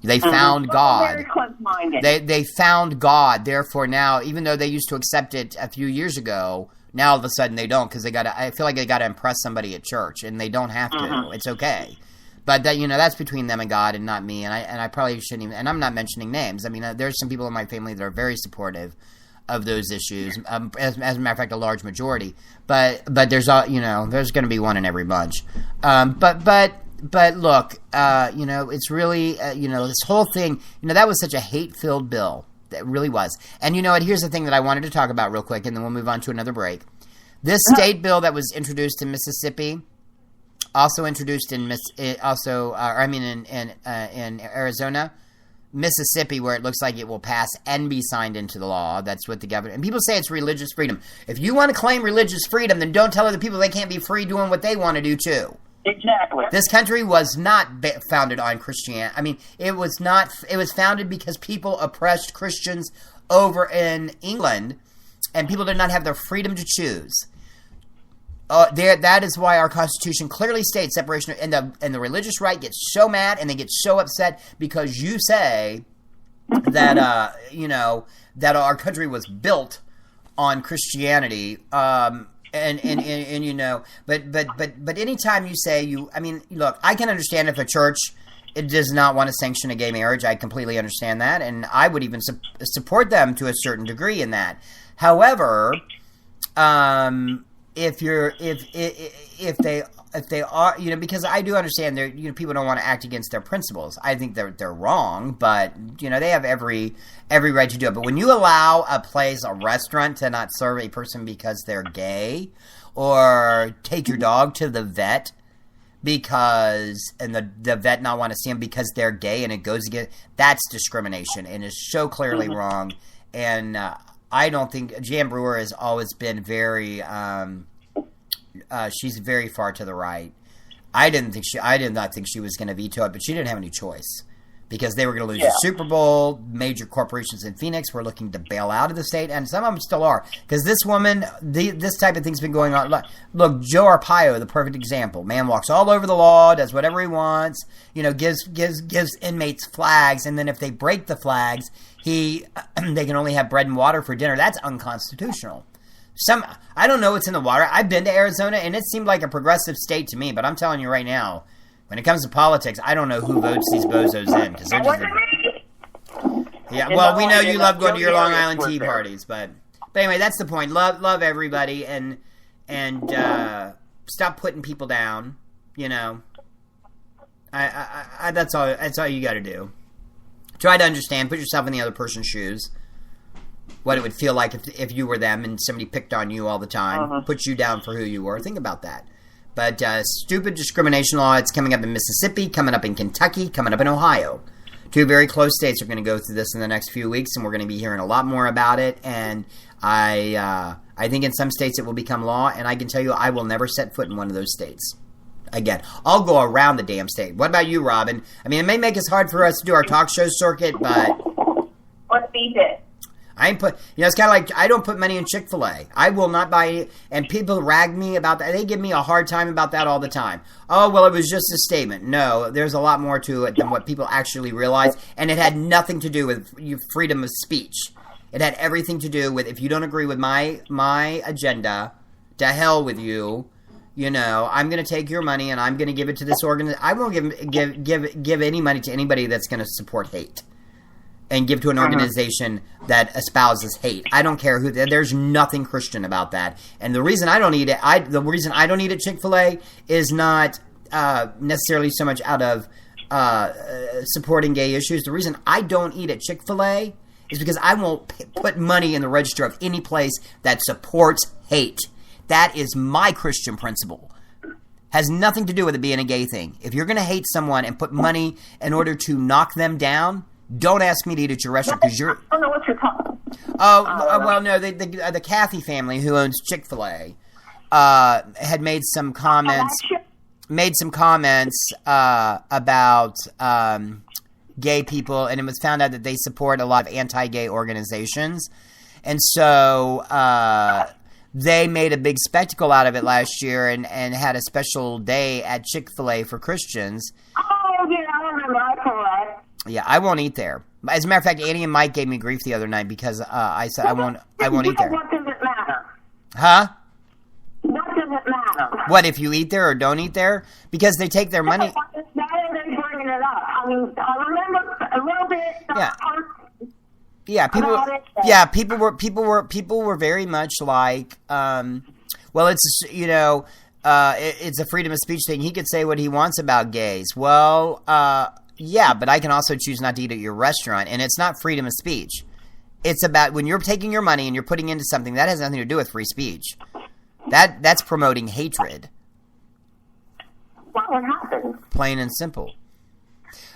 They found God. Very close-minded. They found God. Therefore, now, even though they used to accept it a few years ago, now all of a sudden they don't, because I feel like they got to impress somebody at church, and they don't have to. It's okay. But that that's between them and God, and not me. And I probably shouldn't even. And I'm not mentioning names. I mean, there's some people in my family that are very supportive of those issues. As a matter of fact, a large majority. But there's there's going to be one in every bunch. But look, it's really this whole thing. That was such a hate-filled bill. That really was. And you know what? Here's the thing that I wanted to talk about real quick, and then we'll move on to another break. This state bill that was introduced in Mississippi, also introduced in Arizona, Mississippi, where it looks like it will pass and be signed into the law. That's what the governor. And people say it's religious freedom. If you want to claim religious freedom, then don't tell other people they can't be free doing what they want to do too. Exactly. This country was not founded on Christianity. I mean, it was not. It was founded because people oppressed Christians over in England, and people did not have their freedom to choose. That is why our Constitution clearly states separation, and the religious right gets so mad and they get so upset because you say that that our country was built on Christianity. But anytime you say look, I can understand if a church does not want to sanction a gay marriage. I completely understand that, and I would even support them to a certain degree in that. However, if they are, because I do understand people don't want to act against their principles. I think they're wrong, but they have every right to do it. But when you allow a restaurant to not serve a person because they're gay, or take your dog to the vet and the vet not want to see them because they're gay, and it goes against, that's discrimination and is so clearly wrong. And I don't think Jan Brewer has always been very. She's very far to the right. I did not think she was going to veto it, but she didn't have any choice because they were going to lose the Super Bowl. Major corporations in Phoenix were looking to bail out of the state, and some of them still are, because this woman, this type of thing's been going on. Look, Joe Arpaio, the perfect example. Man walks all over the law, does whatever he wants, gives inmates flags, and then if they break the flags, they can only have bread and water for dinner. That's unconstitutional. I don't know what's in the water. I've been to Arizona, and it seemed like a progressive state to me, but I'm telling you right now, when it comes to politics, I don't know who votes these bozos in, because they're just... Yeah, well, we know you love going to your Long Island tea parties, but anyway, that's the point. Love everybody, and stop putting people down, that's all you got to do. Try to understand, put yourself in the other person's shoes. What it would feel like if you were them and somebody picked on you all the time, put you down for who you were. Think about that. But stupid discrimination law, it's coming up in Mississippi, coming up in Kentucky, coming up in Ohio. Two very close states are going to go through this in the next few weeks, and we're going to be hearing a lot more about it. And I think in some states it will become law, and I can tell you I will never set foot in one of those states again. I'll go around the damn state. What about you, Robin? I mean, it may make it hard for us to do our talk show circuit, but... Let's beat it. It's kind of like, I don't put money in Chick-fil-A. I will not buy it, and people rag me about that. They give me a hard time about that all the time. Oh, well, it was just a statement. No, there's a lot more to it than what people actually realize, and it had nothing to do with freedom of speech. It had everything to do with, if you don't agree with my agenda, to hell with you. I'm going to take your money, and I'm going to give it to this organization. I won't give any money to anybody that's going to support hate. and give to an organization that espouses hate. I don't care who. There's nothing Christian about that. And the reason I don't eat it, the reason I don't eat at Chick-fil-A is not necessarily so much out of supporting gay issues. The reason I don't eat at Chick-fil-A is because I won't put money in the register of any place that supports hate. That is my Christian principle. Has nothing to do with it being a gay thing. If you're going to hate someone and put money in order to knock them down, don't ask me to eat at your restaurant because you're. I don't know what you're talking. Well, no, the Cathy family who owns Chick-fil-A had made some comments. About gay people, and it was found out that they support a lot of anti-gay organizations, and so they made a big spectacle out of it last year and had a special day at Chick-fil-A for Christians. Oh, yeah, I remember. I saw that. Yeah, I won't eat there. As a matter of fact, Annie and Mike gave me grief the other night because I said I won't eat there. What does it matter? Huh? What does it matter? What, if you eat there or don't eat there? Because they take their money. Why are they bringing it up? I mean, I remember a little bit. People were very much like, it's it's a freedom of speech thing. He could say what he wants about gays. Well, yeah, but I can also choose not to eat at your restaurant, and it's not freedom of speech. It's about when you're taking your money and you're putting into something that has nothing to do with free speech. That's promoting hatred. What happened? Plain and simple.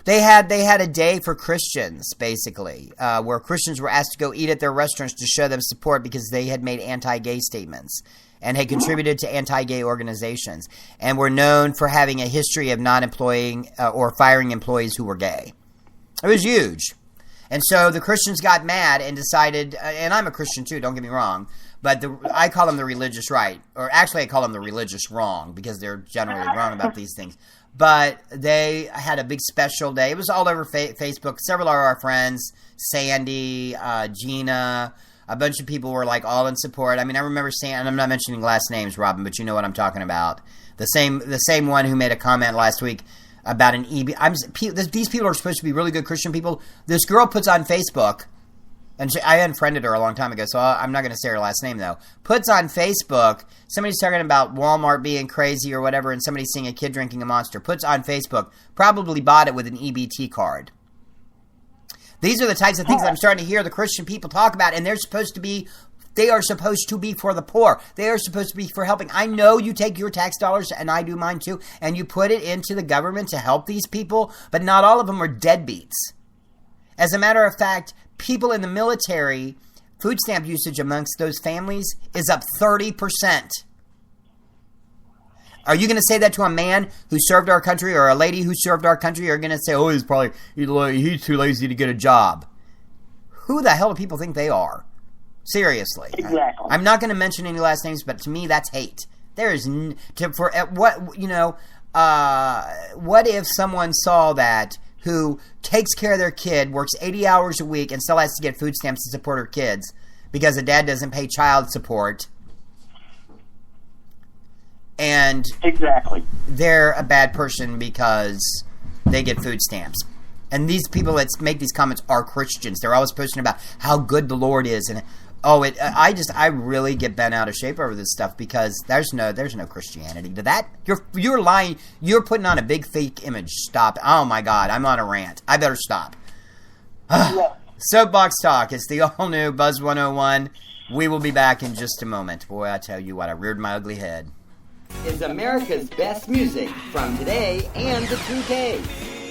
They had a day for Christians, basically, where Christians were asked to go eat at their restaurants to show them support because they had made anti-gay statements and had contributed to anti-gay organizations and were known for having a history of not employing or firing employees who were gay. It was huge. And so the Christians got mad and decided, and I'm a Christian too, don't get me wrong, but I call them the religious right, or actually I call them the religious wrong because they're generally wrong about these things. But they had a big special day. It was all over Facebook. Several of our friends, Sandy, Gina, a bunch of people were like all in support. I mean, I remember saying, and I'm not mentioning last names, Robin, but you know what I'm talking about. The same one who made a comment last week about an EB. These people are supposed to be really good Christian people. This girl puts on Facebook, and I unfriended her a long time ago, so I'm not going to say her last name, though. Puts on Facebook, somebody's talking about Walmart being crazy or whatever, and somebody's seeing a kid drinking a Monster. Puts on Facebook, probably bought it with an EBT card. These are the types of things I'm starting to hear the Christian people talk about, and they are supposed to be for the poor. They are supposed to be for helping. I know you take your tax dollars, and I do mine too, and you put it into the government to help these people, but not all of them are deadbeats. As a matter of fact, people in the military, food stamp usage amongst those families is up 30%. Are you going to say that to a man who served our country or a lady who served our country? You're going to say, oh, he's too lazy to get a job. Who the hell do people think they are? Seriously. Exactly. I'm not going to mention any last names, but to me, that's hate. There is what if someone saw that who takes care of their kid, works 80 hours a week, and still has to get food stamps to support her kids because the dad doesn't pay child support, and exactly, they're a bad person because they get food stamps. And these people that make these comments are Christians. They're always posting about how good the Lord is, and I really get bent out of shape over this stuff because there's no Christianity to that. You're lying. You're putting on a big fake image. Stop. Oh my God, I'm on a rant. I better stop. Soapbox Talk. It's the all new Buzz 101. We will be back in just a moment. Boy, I tell you what, I reared my ugly head. Is America's best music from today and the 2K.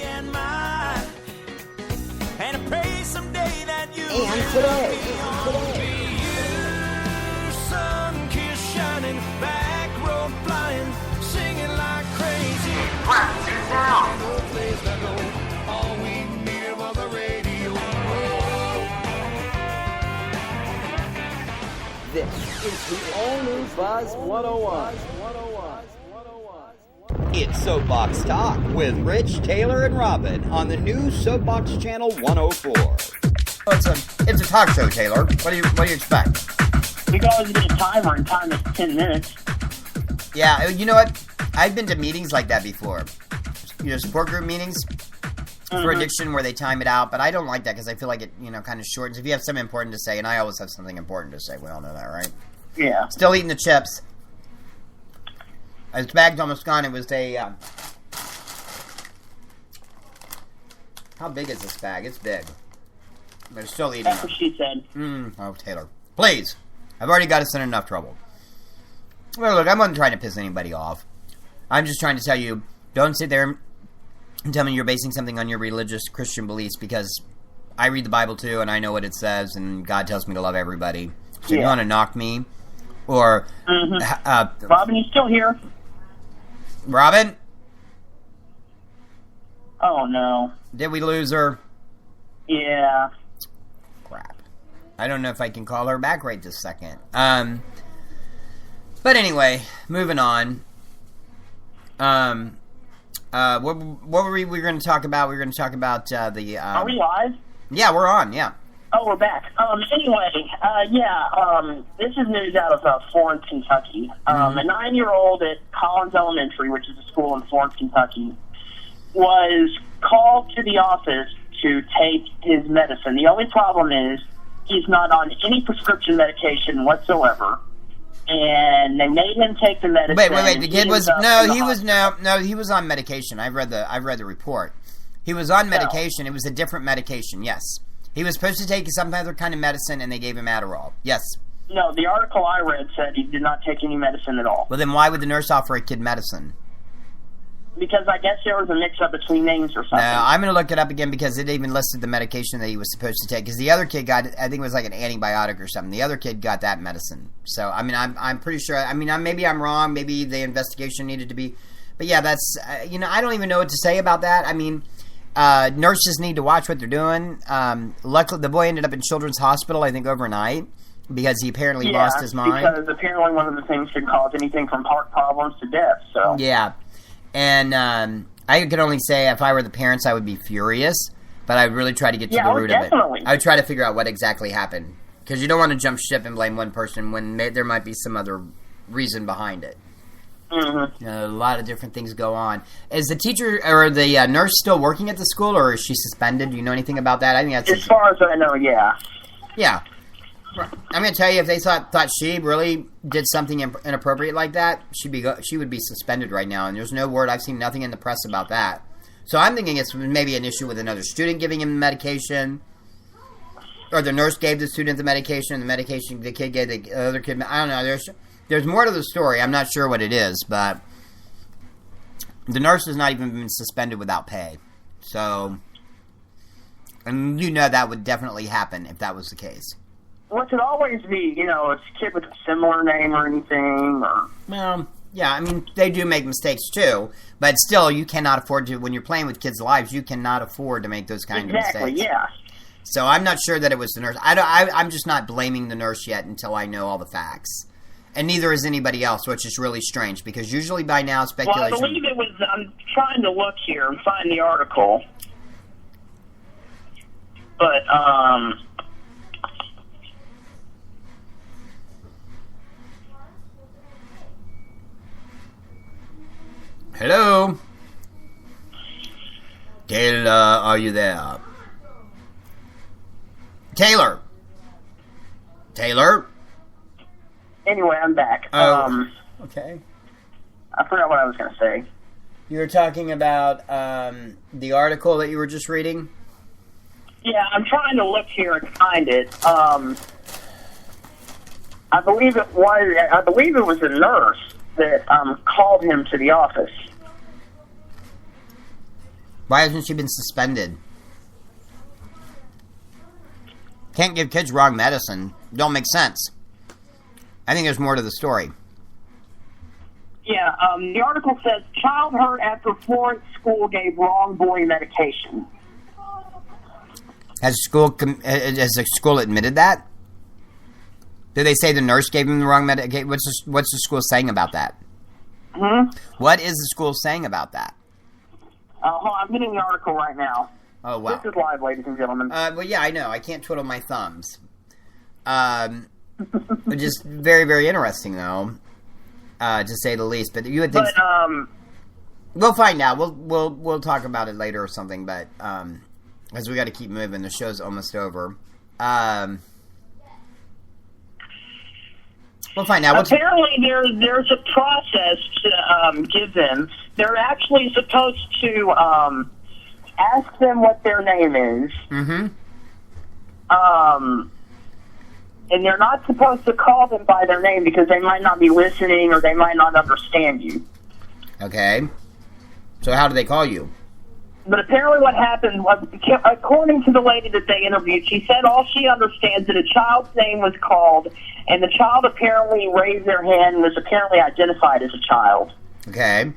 And I pray someday that you and today. Sun kiss shining, back road flying, singing like crazy. No place to go, all we hear on the radio. This is the all-new Buzz 101. It's Soapbox Talk with Rich, Taylor, and Robin on the new Soapbox Channel 104. It's a talk show, Taylor. What do you expect? We can always get a timer and time it 10 minutes. Yeah, you know what? I've been to meetings like that before. Support group meetings. for addiction where they time it out, but I don't like that because I feel like it, kind of shortens. If you have something important to say, and I always have something important to say, we all know that, right? Yeah. Still eating the chips. His bag's almost gone. It was a... how big is this bag? It's big. But it's still eating. That's what she said. Oh, Taylor. Please. I've already got us in enough trouble. Well, look, I wasn't trying to piss anybody off. I'm just trying to tell you, don't sit there and tell me you're basing something on your religious Christian beliefs, because I read the Bible too, and I know what it says, and God tells me to love everybody. So you want to knock me? Or... Robin, you still here? Robin? Oh, no. Did we lose her? Yeah. Crap. I don't know if I can call her back right this second. But anyway, moving on. What were we going to talk about? We were going to talk about the... Are we live? Yeah, we're on, yeah. Oh, we're back. Anyway, this is news out of Florence, Kentucky. A 9-year-old at Collins Elementary, which is a school in Florence, Kentucky, was called to the office to take his medicine. The only problem is he's not on any prescription medication whatsoever. And they made him take the medicine. Wait. The kid was he was on medication. I've read the report. He was on medication. It was a different medication. Yes, he was supposed to take some other kind of medicine, and they gave him Adderall. Yes. No, the article I read said he did not take any medicine at all. Well, then why would the nurse offer a kid medicine? Because I guess there was a mix-up between names or something. No, I'm going to look it up again because it even listed the medication that he was supposed to take. Because the other kid got, I think it was like an antibiotic or something. The other kid got that medicine. So, I mean, I'm pretty sure. I mean, maybe I'm wrong. Maybe the investigation needed to be. But yeah, that's, I don't even know what to say about that. I mean, nurses need to watch what they're doing. Luckily, the boy ended up in Children's Hospital, I think, overnight. Because he apparently lost his mind. Because apparently one of the things could cause anything from heart problems to death. So yeah. And I could only say if I were the parents, I would be furious, but I would really try to get to the root of it. I would try to figure out what exactly happened. Because you don't want to jump ship and blame one person when there might be some other reason behind it. Mm-hmm. A lot of different things go on. Is the teacher or the nurse still working at the school, or is she suspended? Do you know anything about that? I think that's... As far as I know, yeah. Yeah. I'm going to tell you, if they thought she really did something inappropriate like that, she would be suspended right now. And there's no word. I've seen nothing in the press about that. So I'm thinking it's maybe an issue with another student giving him medication, or the nurse gave the student the medication, the kid gave the other kid. I don't know. There's more to the story. I'm not sure what it is, but the nurse has not even been suspended without pay. So, and that would definitely happen if that was the case. Well, it could always be, a kid with a similar name or anything. Well, yeah, I mean, they do make mistakes too, but still, you cannot afford to, when you're playing with kids' lives, you cannot afford to make those kind of mistakes. Exactly, yeah. So I'm not sure that it was the nurse. I'm just not blaming the nurse yet until I know all the facts. And neither is anybody else, which is really strange, because usually by now, speculation... Well, I believe it was, I'm trying to look here and find the article. But, Hello? Taylor, are you there? Taylor? Anyway, I'm back. Okay. I forgot what I was going to say. You were talking about the article that you were just reading? Yeah, I'm trying to look here and find it. I believe it was a nurse that called him to the office. Why hasn't she been suspended? Can't give kids wrong medicine. Don't make sense. I think there's more to the story. Yeah, the article says, child hurt after Florence school gave wrong boy medication. Has the school admitted that? Did they say the nurse gave him the wrong medication? What's the school saying about that? What is the school saying about that? Hold on, I'm getting the article right now. Oh, wow. This is live, ladies and gentlemen. Well, yeah, I know. I can't twiddle my thumbs. Just very, very interesting, though, to say the least. But you would think... We'll find out. We'll talk about it later or something, but because we got to keep moving. The show's almost over. We'll find out. Apparently, there's a process to give them. They're actually supposed to ask them what their name is. Mm-hmm. And they're not supposed to call them by their name because they might not be listening or they might not understand you. Okay. So how do they call you? But apparently what happened was, according to the lady that they interviewed, she said all she understands that a child's name was called, and the child apparently raised their hand and was apparently identified as a child. Okay.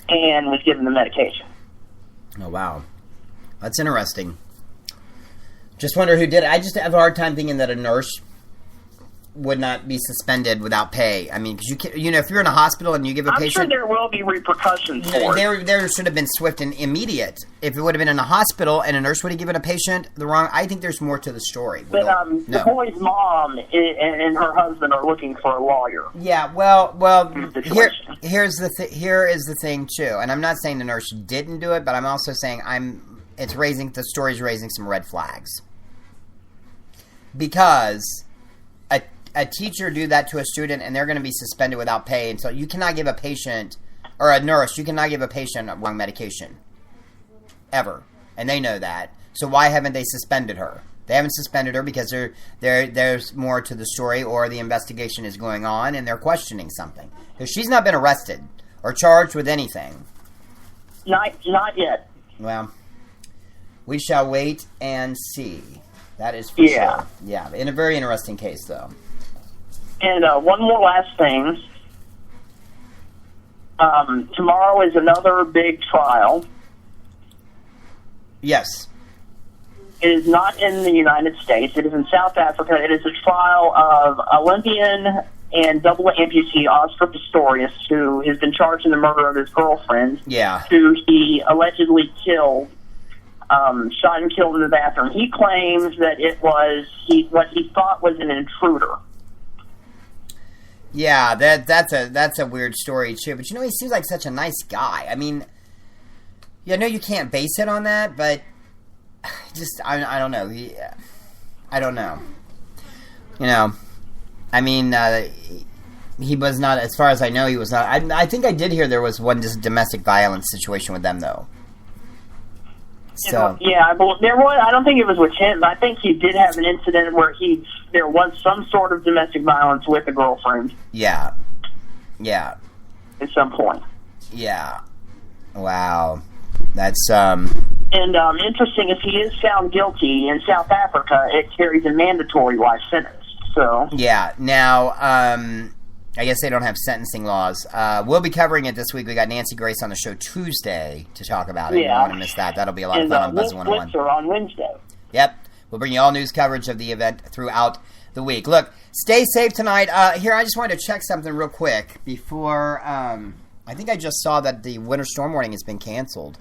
And was given the medication. Oh, wow. That's interesting. Just wonder who did it. I just have a hard time thinking that a nurse would not be suspended without pay. I mean, because you can, if you're in a hospital and you give a patient... I'm sure there will be repercussions for it. There should have been swift and immediate. If it would have been in a hospital and a nurse would have given a patient the wrong... I think there's more to the story. But the boy's mom and her husband are looking for a lawyer. Yeah, well, here is the thing, too. And I'm not saying the nurse didn't do it, but I'm also saying the story's raising some red flags. Because... a teacher do that to a student and they're going to be suspended without pay. And so you cannot give a patient, or a nurse, you cannot give a patient wrong medication. Ever. And they know that. So why haven't they suspended her? They haven't suspended her because there's more to the story, or the investigation is going on and they're questioning something. Because she's not been arrested or charged with anything. Not yet. Well, we shall wait and see. That is for sure. Yeah, in a very interesting case, though. And one more last thing. Tomorrow is another big trial. Yes. It is not in the United States. It is in South Africa. It is a trial of Olympian and double amputee Oscar Pistorius, who has been charged in the murder of his girlfriend, who he allegedly killed. Shot and killed in the bathroom. He claims that it was what he thought was an intruder. Yeah, that's a weird story too. But he seems like such a nice guy. I mean, I know you can't base it on that, but just I don't know. I don't know. I mean, he was not, as far as I know, he was not. I think I did hear there was one domestic violence situation with them, though. So yeah, there was. I don't think it was with him. I think he did have an incident where there was some sort of domestic violence with a girlfriend. Yeah. At some point. Yeah. Wow. That's And interesting, if he is found guilty in South Africa, it carries a mandatory life sentence. So yeah. Now, I guess they don't have sentencing laws. We'll be covering it this week. We got Nancy Grace on the show Tuesday to talk about it. Yeah. You don't want to miss that. That'll be a lot of fun on Buzz 101. on Wednesday. Yep. We'll bring you all news coverage of the event throughout the week. Look, stay safe tonight. Here, I just wanted to check something real quick before... I think I just saw that the winter storm warning has been canceled.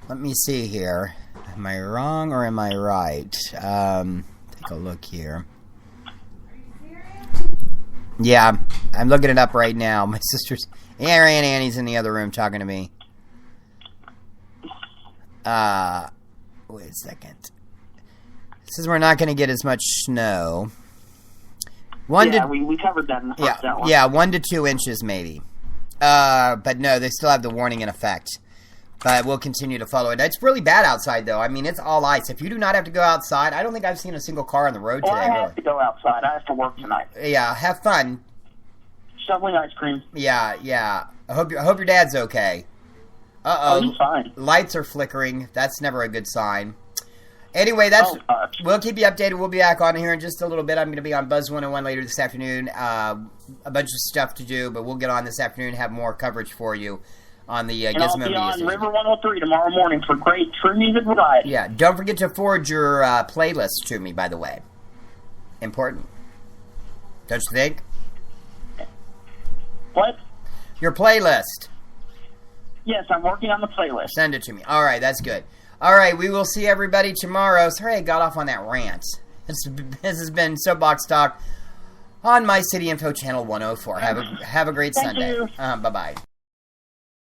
Let me see here. Am I wrong or am I right? Take a look here. Yeah, I'm looking it up right now. My sister's... Aunt Annie's in the other room talking to me. Wait a second. It says we're not going to get as much snow. We covered that in the first hour. Yeah, 1 to 2 inches maybe. But no, they still have the warning in effect. But we'll continue to follow it. It's really bad outside, though. I mean, it's all ice. If you do not have to go outside, I don't think I've seen a single car on the road today. I have to go outside. I have to work tonight. Yeah, have fun. Shoveling ice cream. Yeah. I hope your dad's okay. Uh-oh. Oh, he's fine. Lights are flickering. That's never a good sign. Anyway, we'll keep you updated. We'll be back on here in just a little bit. I'm going to be on Buzz 101 later this afternoon. A bunch of stuff to do, but we'll get on this afternoon and have more coverage for you on the Gizmo I'll be on River 103 tomorrow morning for great true music variety. Yeah, don't forget to forward your playlist to me, by the way. Important. Don't you think? What? Your playlist. Yes, I'm working on the playlist. Send it to me. All right, that's good. All right, we will see everybody tomorrow. Sorry I got off on that rant. This has been Soapbox Talk on My City Info Channel 104. Have a great Sunday. You. Bye-bye.